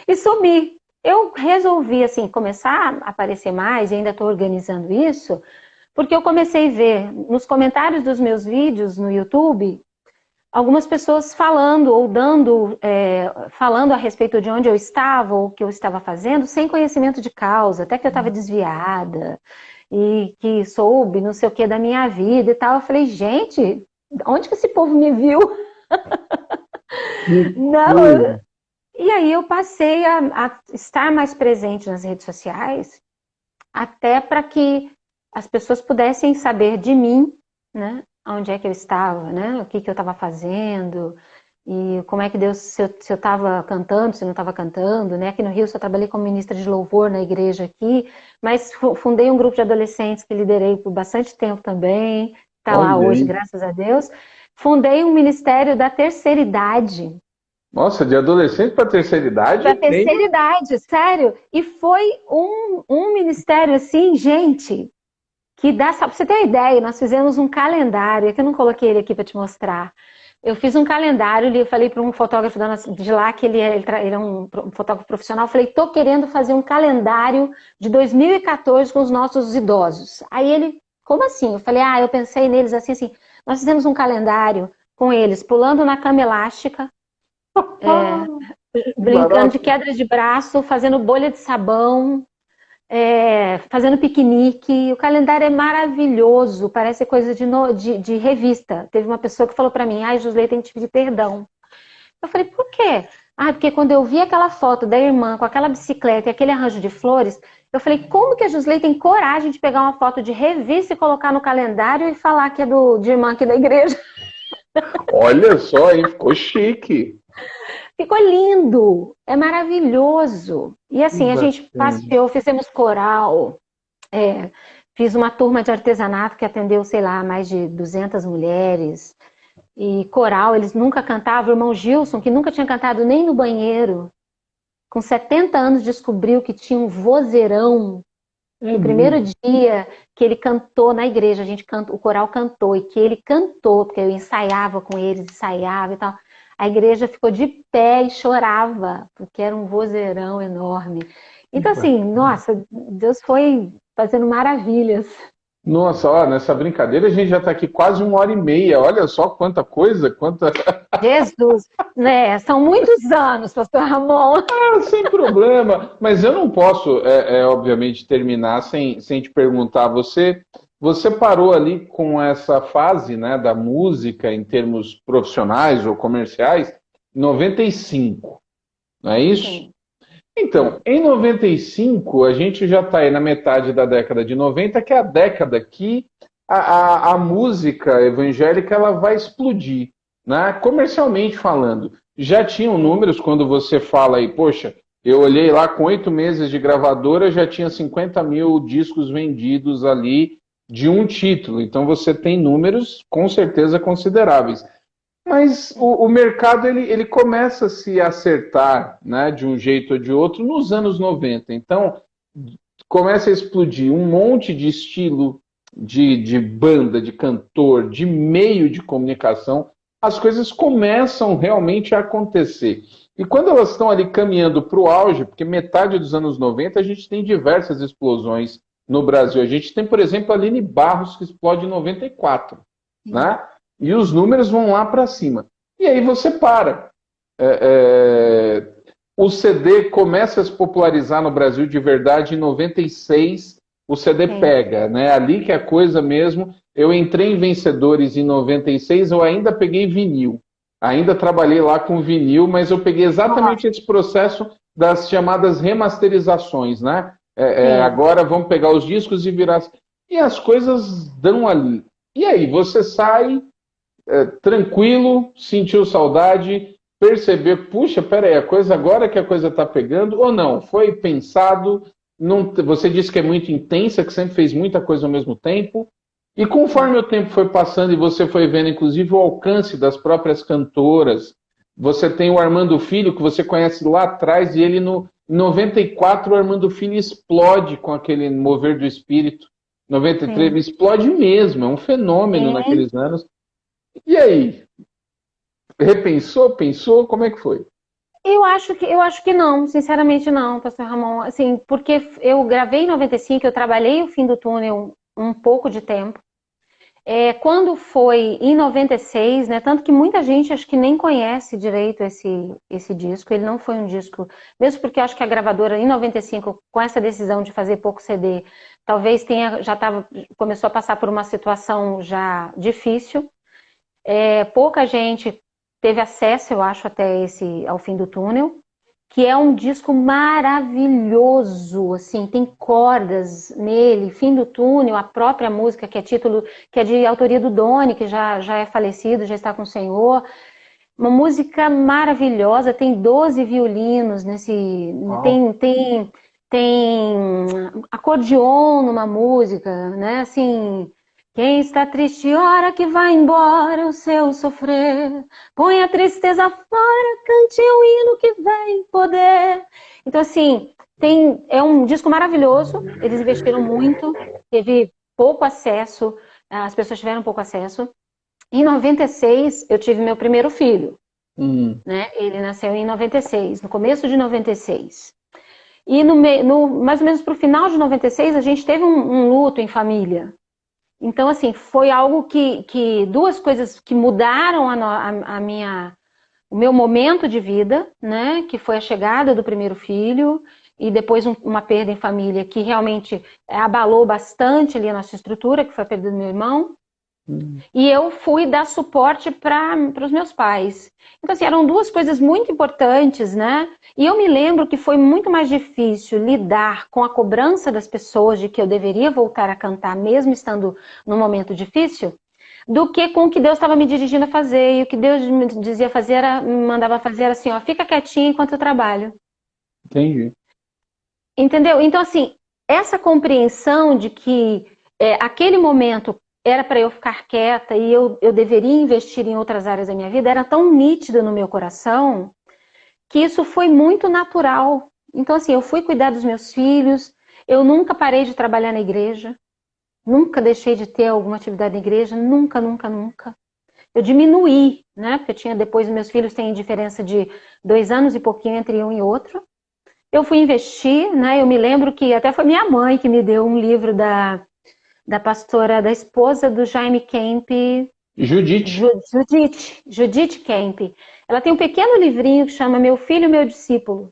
B: E sumi. Eu resolvi assim começar a aparecer mais e ainda estou organizando isso, porque eu comecei a ver nos comentários dos meus vídeos no YouTube algumas pessoas falando ou falando a respeito de onde eu estava ou o que eu estava fazendo, sem conhecimento de causa, até que eu estava desviada e que soube não sei o que da minha vida e tal. Eu falei, gente, onde que esse povo me viu?
C: Que
B: Não.
C: coisa.
B: E aí eu passei a estar mais presente nas redes sociais, até para que as pessoas pudessem saber de mim, né? Onde é que eu estava, né? O que eu estava fazendo, e como é que Deus, se eu estava cantando, se eu não estava cantando, né? Aqui no Rio eu só trabalhei como ministra de louvor na igreja aqui, mas fundei um grupo de adolescentes que liderei por bastante tempo também, está lá
C: Olha
B: hoje,
C: aí.
B: graças a Deus. Fundei um ministério da terceira idade,
C: Nossa, de adolescente para terceira idade
B: da
C: tem.
B: terceira idade, sério. E foi um ministério assim, gente, que dá, só pra você ter uma ideia, nós fizemos um calendário, é que eu não coloquei ele aqui para te mostrar. Eu fiz um calendário, eu falei para um fotógrafo de lá, que ele é um fotógrafo profissional, eu falei, tô querendo fazer um calendário de 2014 com os nossos idosos. Aí ele, como assim? Eu falei, eu pensei neles assim, nós fizemos um calendário com eles, pulando na cama elástica, brincando de
C: Barato.
B: queda de braço, fazendo bolha de sabão, fazendo piquenique. O calendário é maravilhoso, parece coisa de revista. Teve uma pessoa que falou para mim, Josley, tem que te pedir perdão. Eu falei, por quê? Porque quando eu vi aquela foto da irmã com aquela bicicleta e aquele arranjo de flores, eu falei, como que a Josley tem coragem de pegar uma foto de revista e colocar no calendário e falar que é de irmã aqui da igreja?
C: Olha só, hein? Ficou chique.
B: Ficou lindo, é maravilhoso. E
C: Que
B: assim, a gente
C: bacana.
B: passeou, fizemos coral, fiz uma turma de artesanato que atendeu, sei lá, mais de 200 mulheres. E coral, eles nunca cantavam. O irmão Gilson, que nunca tinha cantado nem no banheiro, com 70 anos descobriu que tinha um vozeirão.
C: É
B: Que o primeiro
C: mesmo.
B: dia que ele cantou na igreja, o coral cantou, e que ele cantou, porque eu ensaiava com eles, ensaiava e tal. A igreja ficou de pé e chorava, porque era um vozeirão enorme.
C: Que
B: Então, assim,
C: bacana.
B: nossa, Deus foi fazendo maravilhas.
C: Nossa, ó, nessa brincadeira a gente já está aqui quase 1 hora e meia. Olha só quanta coisa, quanta.
B: Jesus, né? São muitos anos, pastor Ramon.
C: Sem problema. Mas eu não posso, obviamente, terminar sem te perguntar. Você parou ali com essa fase, né, da música em termos profissionais ou comerciais, em 95, não é isso?
B: Sim,
C: Então, em 95, a gente já está aí na metade da década de 90, que é a década que a música evangélica ela vai explodir, né? Comercialmente falando. Já tinham números quando você fala aí, poxa, eu olhei lá com 8 meses de gravadora, já tinha 50 mil discos vendidos ali de um título. Então você tem números com certeza consideráveis. Mas o mercado ele começa a se acertar, né, de um jeito ou de outro nos anos 90. Então começa a explodir um monte de estilo de banda, de cantor, de meio de comunicação. As coisas começam realmente a acontecer. E quando elas estão ali caminhando para o auge, porque metade dos anos 90 a gente tem diversas explosões no Brasil. A gente tem, por exemplo, a Aline Barros, que explode em 94, né? E os números vão lá para cima. E aí você para. O CD começa a se popularizar no Brasil de verdade em 96. O CD pega, né? Ali que é a coisa mesmo. Eu entrei em Vencedores em 96, eu ainda peguei vinil. Ainda trabalhei lá com vinil, mas eu peguei exatamente esse processo das chamadas remasterizações, né? Agora vamos pegar os discos e virar... E as coisas dão ali. E aí, você sai tranquilo, sentiu saudade, percebeu, puxa, peraí, a coisa agora que a coisa está pegando, ou não? Foi pensado, não, você disse que é muito intensa, que sempre fez muita coisa ao mesmo tempo, e conforme o tempo foi passando e você foi vendo, inclusive, o alcance das próprias cantoras, você tem o Armando Filho, que você conhece lá atrás, e ele no 94, o Armando Filho explode com aquele mover do espírito, 93, explode mesmo, é um fenômeno naqueles anos. E aí? Repensou? Pensou? Como é que foi?
B: Eu acho que não, sinceramente não, Pastor Ramon. Assim, porque eu gravei em 95, eu trabalhei o Fim do Túnel um pouco de tempo. Quando foi em 96, né? Tanto que muita gente acho que nem conhece direito esse disco. Ele não foi um disco, mesmo porque acho que a gravadora em 95, com essa decisão de fazer pouco CD, talvez começou a passar por uma situação já difícil. Pouca gente teve acesso, eu acho, até ao Fim do Túnel, que é um disco maravilhoso, assim, tem cordas nele, Fim do Túnel, a própria música, que é de autoria do Doni, que já é falecido, já está com o Senhor. Uma música maravilhosa, tem 12 violinos tem acordeon numa música, né, assim... Quem está triste, ora que vai embora o seu sofrer. Põe a tristeza fora, cante o hino que vem poder. Então, assim, é um disco maravilhoso. Eles investiram muito, teve pouco acesso, as pessoas tiveram pouco acesso. Em 96, eu tive meu primeiro filho. Né? Ele nasceu em 96, no começo de 96. E mais ou menos para o final de 96, a gente teve um luto em família. Então, assim, foi algo que duas coisas que mudaram o meu momento de vida, né? Que foi a chegada do primeiro filho e depois uma perda em família que realmente abalou bastante ali a nossa estrutura, que foi a perda do meu irmão. E eu fui dar suporte para os meus pais. Então, assim, eram duas coisas muito importantes, né? E eu me lembro que foi muito mais difícil lidar com a cobrança das pessoas de que eu deveria voltar a cantar, mesmo estando num momento difícil, do que com o que Deus estava me dirigindo a fazer. E o que Deus me dizia fazer, me mandava fazer assim, ó, fica quietinho enquanto eu trabalho.
C: Entendi.
B: Entendeu? Então, assim, essa compreensão de que aquele momento era para eu ficar quieta e eu deveria investir em outras áreas da minha vida, era tão nítida no meu coração que isso foi muito natural. Então, assim, eu fui cuidar dos meus filhos, eu nunca parei de trabalhar na igreja, nunca deixei de ter alguma atividade na igreja, nunca, nunca, nunca. Eu diminuí, né? Porque depois meus filhos têm diferença de 2 anos e pouquinho entre um e outro. Eu fui investir, né? Eu me lembro que até foi minha mãe que me deu um livro da pastora, da esposa do Jaime Kemp. Judith Kemp. Ela tem um pequeno livrinho que chama Meu Filho, Meu Discípulo.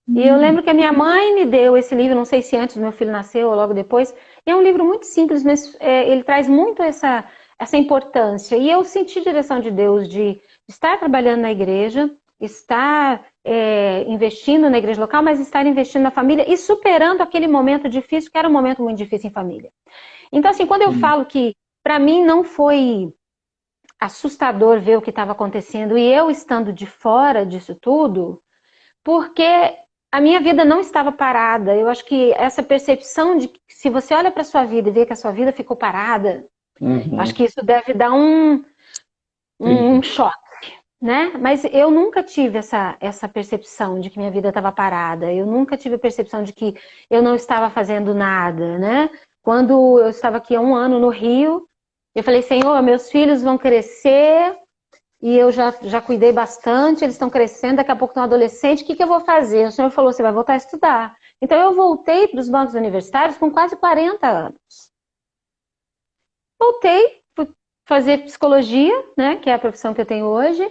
B: E eu lembro que a minha mãe me deu esse livro, não sei se antes do meu filho nasceu ou logo depois. E é um livro muito simples, mas ele traz muito essa importância. E eu senti direção de Deus de estar trabalhando na igreja, estar investindo na igreja local, mas estar investindo na família e superando aquele momento difícil, que era um momento muito difícil em família. Então, assim, quando eu falo que para mim não foi assustador ver o que estava acontecendo e eu estando de fora disso tudo, porque a minha vida não estava parada. Eu acho que essa percepção de que se você olha para a sua vida e vê que a sua vida ficou parada, acho que isso deve dar um choque. Né? Mas eu nunca tive essa percepção de que minha vida estava parada. Eu nunca tive a percepção de que eu não estava fazendo nada, né? Quando eu estava aqui há 1 ano no Rio, eu falei, Senhor, meus filhos vão crescer e eu já cuidei bastante, eles estão crescendo, daqui a pouco estão adolescentes, o que eu vou fazer? O Senhor falou, você vai voltar a estudar. Então eu voltei para os bancos universitários com quase 40 anos. Voltei, fui fazer psicologia, né? Que é a profissão que eu tenho hoje.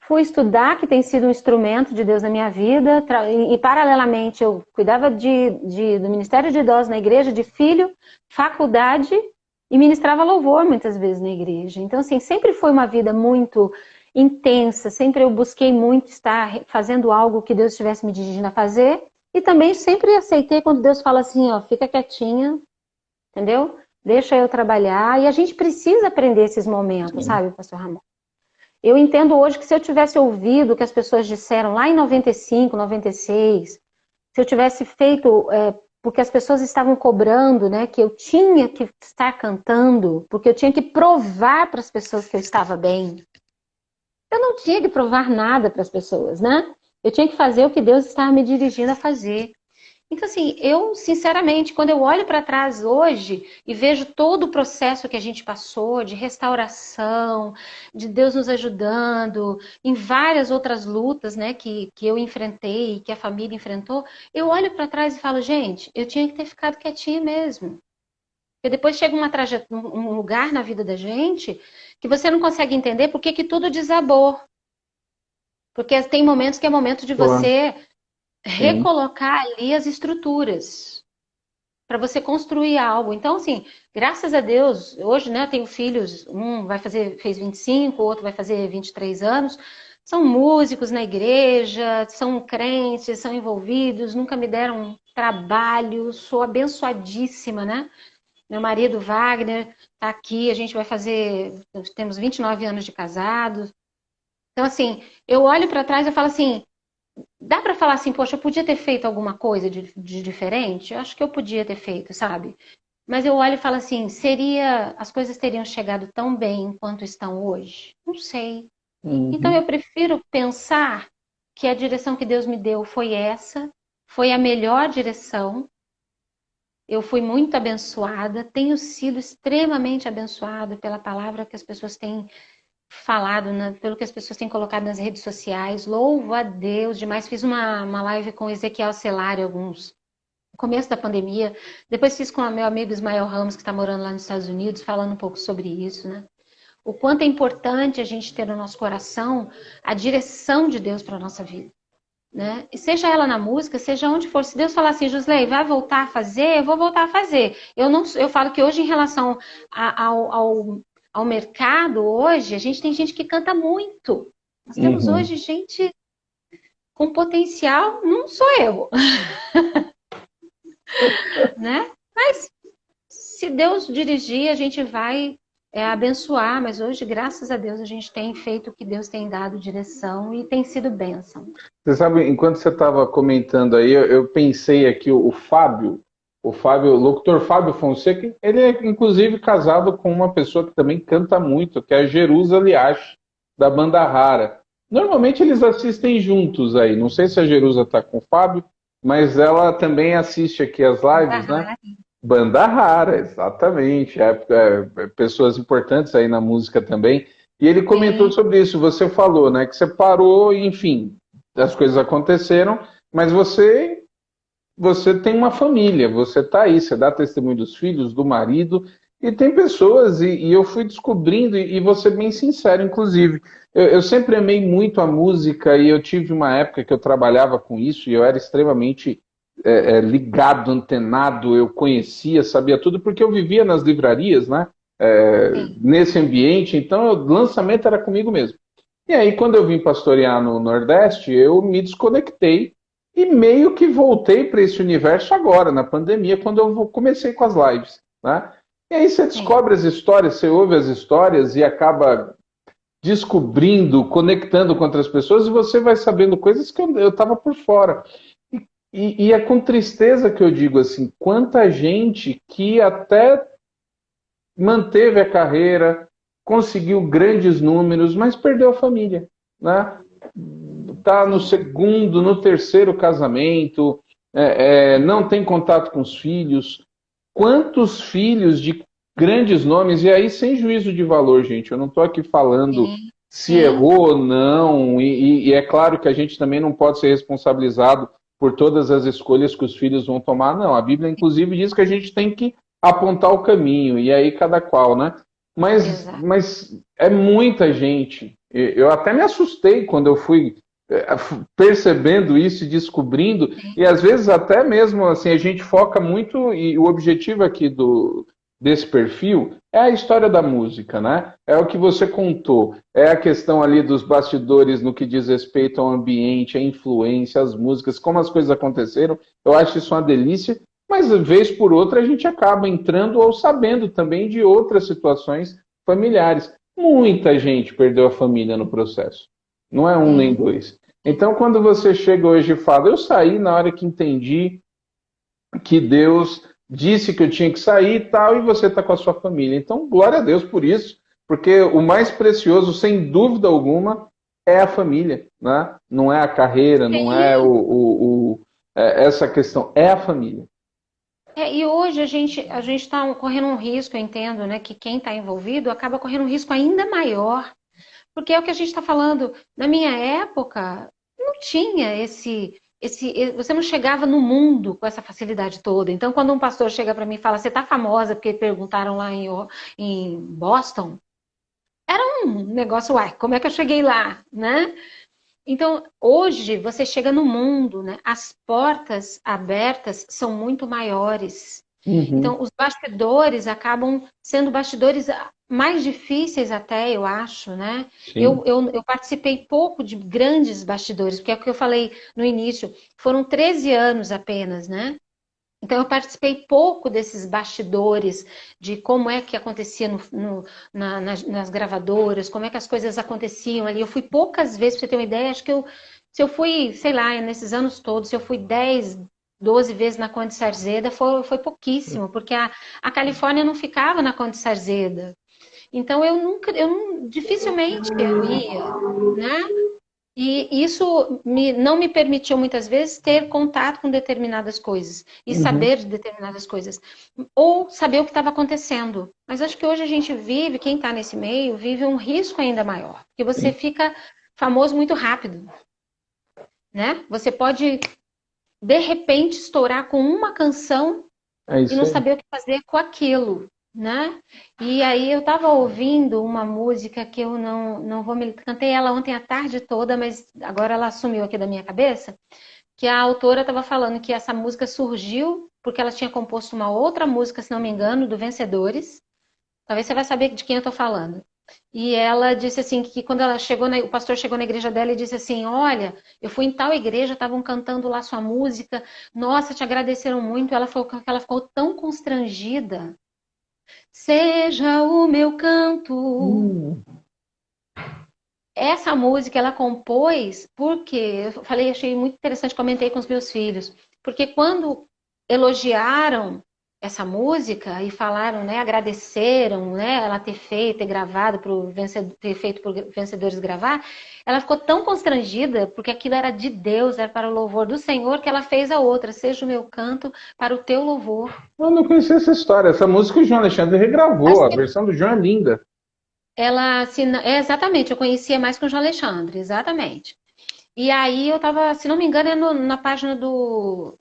B: Fui estudar, que tem sido um instrumento de Deus na minha vida, e paralelamente eu cuidava do Ministério de Idosos na igreja, de filho, faculdade, e ministrava louvor muitas vezes na igreja. Então, assim, sempre foi uma vida muito intensa, sempre eu busquei muito estar fazendo algo que Deus estivesse me dirigindo a fazer, e também sempre aceitei quando Deus fala assim, ó, fica quietinha, entendeu? Deixa eu trabalhar, e a gente precisa aprender esses momentos, sabe, pastor Ramon? Eu entendo hoje que se eu tivesse ouvido o que as pessoas disseram lá em 95, 96, se eu tivesse feito, porque as pessoas estavam cobrando, né, que eu tinha que estar cantando, porque eu tinha que provar para as pessoas que eu estava bem. Eu não tinha que provar nada para as pessoas, né? Eu tinha que fazer o que Deus estava me dirigindo a fazer. Então, assim, eu, sinceramente, quando eu olho para trás hoje e vejo todo o processo que a gente passou, de restauração, de Deus nos ajudando, em várias outras lutas, né, que eu enfrentei, que a família enfrentou, eu olho para trás e falo, gente, eu tinha que ter ficado quietinha mesmo. Porque depois chega um lugar na vida da gente que você não consegue entender por que tudo desabou. Porque tem momentos que é momento de você recolocar ali as estruturas para você construir algo. Então, assim, graças a Deus, hoje, né, eu tenho filhos, um fez 25, o outro vai fazer 23 anos, são músicos na igreja, são crentes, são envolvidos, nunca me deram trabalho, sou abençoadíssima, né? Meu marido, Wagner, tá aqui, temos 29 anos de casados. Então, assim, eu olho para trás e falo assim, dá para falar assim, poxa, eu podia ter feito alguma coisa de diferente? Eu acho que eu podia ter feito, sabe? Mas eu olho e falo assim, as coisas teriam chegado tão bem quanto estão hoje? Não sei. Então eu prefiro pensar que a direção que Deus me deu foi essa, foi a melhor direção. Eu fui muito abençoada, tenho sido extremamente abençoada pela palavra que as pessoas têm falado, né, pelo que as pessoas têm colocado nas redes sociais. Louvo a Deus demais. Fiz uma live com Ezequiel Celari no começo da pandemia. Depois fiz com o meu amigo Ismael Ramos, que está morando lá nos Estados Unidos, falando um pouco sobre isso, né? O quanto é importante a gente ter no nosso coração a direção de Deus para a nossa vida, né? E seja ela na música, seja onde for. Se Deus falar assim, Josley, vai voltar a fazer, eu vou voltar a fazer. Eu falo que hoje, em relação ao mercado, hoje, a gente tem gente que canta muito. Nós temos hoje gente com potencial, não sou eu. Né? Mas se Deus dirigir, a gente vai abençoar, mas hoje, graças a Deus, a gente tem feito o que Deus tem dado direção e tem sido bênção.
C: Você sabe, enquanto você estava comentando aí, eu pensei aqui, o locutor Fábio Fonseca, ele é inclusive casado com uma pessoa que também canta muito, que é a Jerusa Liache, da Banda Rara. Normalmente eles assistem juntos aí, não sei se a Jerusa está com o Fábio, mas ela também assiste aqui as lives, né? Banda Rara, exatamente. Pessoas importantes aí na música também. E ele comentou sobre isso. Você falou, né? Que você parou, enfim, as coisas aconteceram, mas você tem uma família, você está aí, você dá testemunho dos filhos, do marido, e tem pessoas, e eu fui descobrindo, e vou ser bem sincero, inclusive, eu sempre amei muito a música, e eu tive uma época que eu trabalhava com isso, e eu era extremamente ligado, antenado, eu conhecia, sabia tudo, porque eu vivia nas livrarias, né? Nesse ambiente, então o lançamento era comigo mesmo. E E aí, quando eu vim pastorear no Nordeste, eu me desconectei e meio que voltei para esse universo agora, na pandemia, quando eu comecei com as lives, né? E aí você
B: Sim.
C: descobre as histórias, você ouve as histórias e acaba descobrindo, conectando com outras pessoas, e você vai sabendo coisas que eu estava por fora. E é com tristeza que eu digo assim, quanta gente que até manteve a carreira, conseguiu grandes números, mas perdeu a família, né? Tá no
B: Sim.
C: segundo, no terceiro casamento, não tem contato com os filhos. Quantos filhos de grandes nomes, e aí sem juízo de valor, gente, eu não estou aqui falando
B: Sim.
C: se
B: Sim.
C: errou ou não, e é claro que a gente também não pode ser responsabilizado por todas as escolhas que os filhos vão tomar, não. A Bíblia, inclusive, diz que a gente tem que apontar o caminho, e aí cada qual, né?
B: Exato.
C: Mas é muita gente. Eu até me assustei quando eu fui percebendo isso e descobrindo, e às vezes até mesmo assim, a gente foca muito, e o objetivo aqui desse perfil é a história da música, né? É o que você contou, é a questão ali dos bastidores no que diz respeito ao ambiente, a influência, as músicas, como as coisas aconteceram. Eu acho isso uma delícia, mas vez por outra a gente acaba entrando ou sabendo também de outras situações familiares. Muita gente perdeu a família no processo. Não é um nem
B: Sim.
C: dois. Então, quando você chega hoje e fala, eu saí na hora que entendi que Deus disse que eu tinha que sair e tal, e você está com a sua família. Então, glória a Deus por isso, porque o mais precioso, sem dúvida alguma, é a família, né? Não é a carreira, não é essa questão, é a família.
B: E hoje a gente está correndo um risco, eu entendo, né, que quem está envolvido acaba correndo um risco ainda maior, porque é o que a gente está falando. Na minha época, não tinha você não chegava no mundo com essa facilidade toda. Então, quando um pastor chega para mim e fala, você está famosa porque perguntaram lá em Boston, era um negócio, uai, como é que eu cheguei lá, né? Então, hoje você chega no mundo, né? As portas abertas são muito maiores.
C: Uhum,
B: Então, os bastidores acabam sendo bastidores mais difíceis até, eu acho, né? Eu,
C: sim.
B: eu, eu participei pouco de grandes bastidores, porque é o que eu falei no início, foram 13 anos apenas, né? Então, eu participei pouco desses bastidores, de como é que acontecia nas gravadoras, como é que as coisas aconteciam ali. Eu fui poucas vezes, para você ter uma ideia, acho que se eu fui, sei lá, nesses anos todos, se eu fui 10, 12 vezes na Conde Sarzeda, foi pouquíssimo, porque a Califórnia não ficava na Conde Sarzeda. Então, dificilmente eu ia, né? E isso não me permitiu muitas vezes ter contato com determinadas coisas e
C: Uhum.
B: saber de determinadas coisas, ou saber o que estava acontecendo. Mas acho que hoje a gente vive, quem está nesse meio, vive um risco ainda maior, porque você
C: Sim,
B: fica famoso muito rápido, né? Você pode, de repente, estourar com uma canção
C: é
B: e
C: isso
B: não
C: aí.
B: saber o que fazer com aquilo, né? E aí eu estava ouvindo uma música que eu não vou me... Cantei ela ontem a tarde toda, mas agora ela sumiu aqui da minha cabeça, que a autora estava falando que essa música surgiu porque ela tinha composto uma outra música, se não me engano, do Vencedores. Talvez você vai saber de quem eu estou falando. E ela disse assim que quando ela chegou, o pastor chegou na igreja dela e disse assim: olha, eu fui em tal igreja, estavam cantando lá sua música, nossa, te agradeceram muito. Ela falou que ela ficou tão constrangida. Seja o meu canto.
C: Hum,
B: Essa música ela compôs porque eu falei, achei muito interessante, comentei com os meus filhos, porque quando elogiaram essa música e falaram, né, agradeceram, né, ela ter feito, ter gravado ter feito para os vencedores gravar, ela ficou tão constrangida porque aquilo era de Deus, era para o louvor do Senhor, que ela fez a outra, seja o meu canto para o teu louvor.
C: eu não conhecia essa história. Essa música o João Alexandre regravou. A
B: Assim,
C: versão do João é linda.
B: exatamente, eu conhecia mais com o João Alexandre, exatamente. E aí eu tava, se não me engano, na página do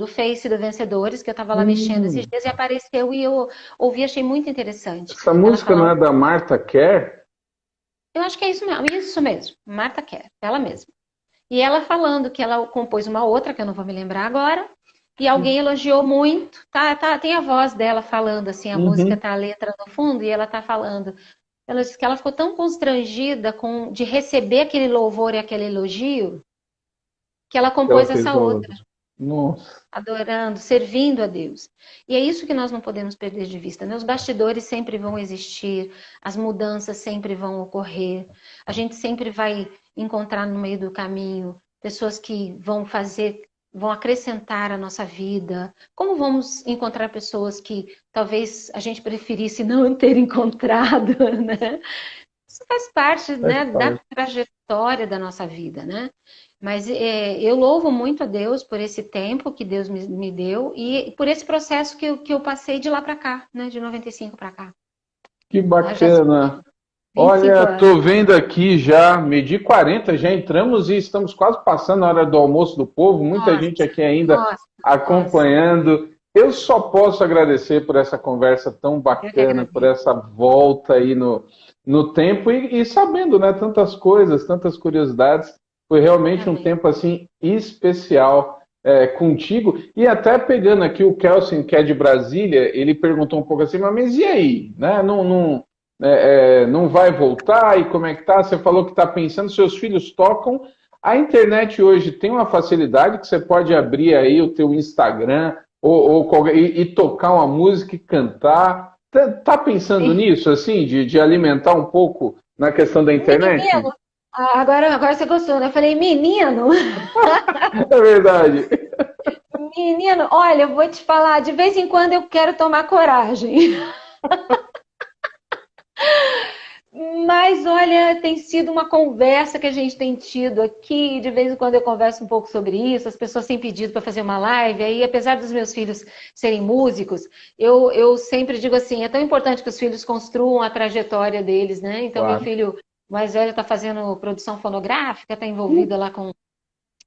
B: Face do Vencedores, que eu tava lá mexendo esses
C: Hum,
B: dias, e apareceu e eu ouvi, achei muito interessante.
C: essa
B: Ela
C: música não
B: falando,
C: é da Martha Kerr?
B: eu acho que é isso mesmo, Marta Kerr, ela mesma. E ela falando que ela compôs uma outra, que eu não vou me lembrar agora, e alguém elogiou muito, tem a voz dela falando assim, a música
C: Uhum.
B: tá a letra no fundo, e ela tá falando. ela disse que ela ficou tão constrangida de receber aquele louvor e aquele elogio, que ela
C: Ela
B: compôs
C: fez
B: essa
C: uma
B: outra,
C: outra. Nossa,
B: adorando, servindo a Deus. E é isso que nós não podemos perder de vista, né? Os bastidores sempre vão existir, as mudanças sempre vão ocorrer, a gente sempre vai encontrar no meio do caminho pessoas que vão acrescentar a nossa vida. Como vamos encontrar pessoas que talvez a gente preferisse não ter encontrado, né? Isso faz parte,
C: faz
B: né, da
C: parte.
B: trajetória da nossa vida, né? Mas eu louvo muito a Deus por esse tempo que Deus me deu e por esse processo que eu passei de lá para cá, né? De 95 para cá.
C: Que
B: Ah, já são
C: bacana.
B: 25
C: Olha,
B: anos.
C: tô vendo aqui já, medi 40, já entramos e estamos quase passando a hora do almoço do povo, muita
B: Nossa,
C: gente aqui ainda
B: nossa, nossa.
C: acompanhando. Eu só posso agradecer por essa conversa tão
B: Eu que
C: bacana, por
B: agradeço.
C: essa volta aí no tempo e sabendo, né, tantas coisas, tantas curiosidades. Foi realmente um
B: Amém.
C: tempo assim especial contigo. E até pegando aqui o Kelsen, que é de Brasília, ele perguntou um pouco assim, mas e aí? Né? Não vai voltar? E como é que tá? Você falou que está pensando, seus filhos tocam. A internet hoje tem uma facilidade que você pode abrir aí o teu Instagram e tocar uma música e cantar. Tá pensando nisso, assim, de alimentar um pouco na questão da internet?
B: Menino, agora você gostou, né? Eu falei, menino,
C: É verdade.
B: menino, olha, eu vou te falar, de vez em quando eu quero tomar coragem. Mas olha, tem sido uma conversa que a gente tem tido aqui. De vez em quando eu converso um pouco sobre isso. As pessoas têm pedido para fazer uma live. Aí, apesar dos meus filhos serem músicos, eu sempre digo assim: é tão importante que os filhos construam a trajetória deles, né? Então, meu
C: Claro.
B: filho mais velho está fazendo produção fonográfica, está envolvido lá com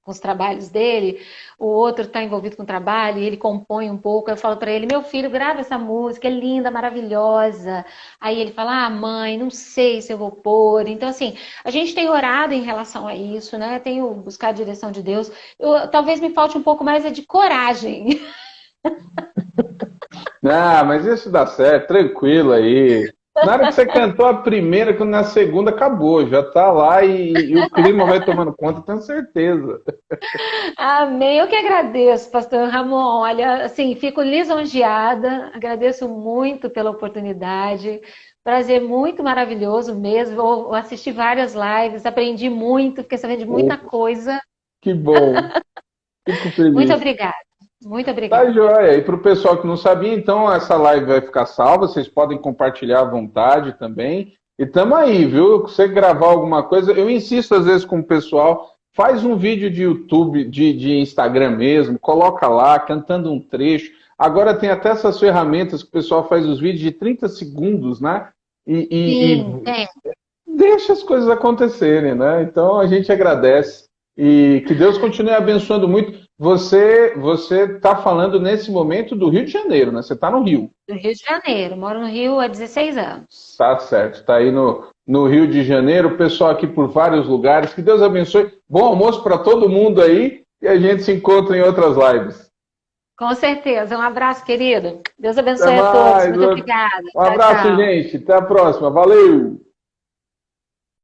B: os trabalhos dele, o outro está envolvido com o trabalho e ele compõe um pouco. Eu falo para ele, meu filho, grava essa música, é linda, maravilhosa. Aí ele fala, mãe, não sei se eu vou pôr. Então, assim, a gente tem orado em relação a isso, né? Tenho buscado a direção de Deus. Talvez me falte um pouco mais de coragem.
C: Ah, mas isso dá certo, tranquilo aí. Na hora que você cantou a primeira, que na segunda acabou, já tá lá e o clima vai tomando conta, tenho certeza.
B: Amém. Eu que agradeço, pastor Ramon. Olha, assim, fico lisonjeada, agradeço muito pela oportunidade. Prazer muito maravilhoso mesmo. Eu assisti várias lives, aprendi muito, fiquei sabendo de muita
C: Opa,
B: coisa.
C: que bom, fico
B: Muito
C: feliz.
B: obrigada. Muito
C: Tá,
B: obrigada.
C: joia. E para o pessoal que não sabia, então essa live vai ficar salva, vocês podem compartilhar à vontade também. E tamo aí, viu? Se você gravar alguma coisa, eu insisto às vezes com o pessoal, faz um vídeo de YouTube, de Instagram mesmo, coloca lá, cantando um trecho. Agora tem até essas ferramentas que o pessoal faz os vídeos de 30 segundos, né?
B: Sim,
C: E
B: tem.
C: deixa as coisas acontecerem, né? Então a gente agradece e que Deus continue abençoando muito. Você está falando nesse momento do Rio de Janeiro, né? Você está no Rio.
B: Do Rio de Janeiro. Moro no Rio há 16 anos.
C: Tá certo. Está aí no Rio de Janeiro. O pessoal aqui por vários lugares. Que Deus abençoe. Bom almoço para todo mundo aí e a gente se encontra em outras lives.
B: Com certeza. Um abraço, querido. Deus
C: Até
B: abençoe a todos.
C: mais.
B: Muito obrigada.
C: Um
B: Tchau,
C: abraço,
B: tchau.
C: gente. Até a próxima. Valeu.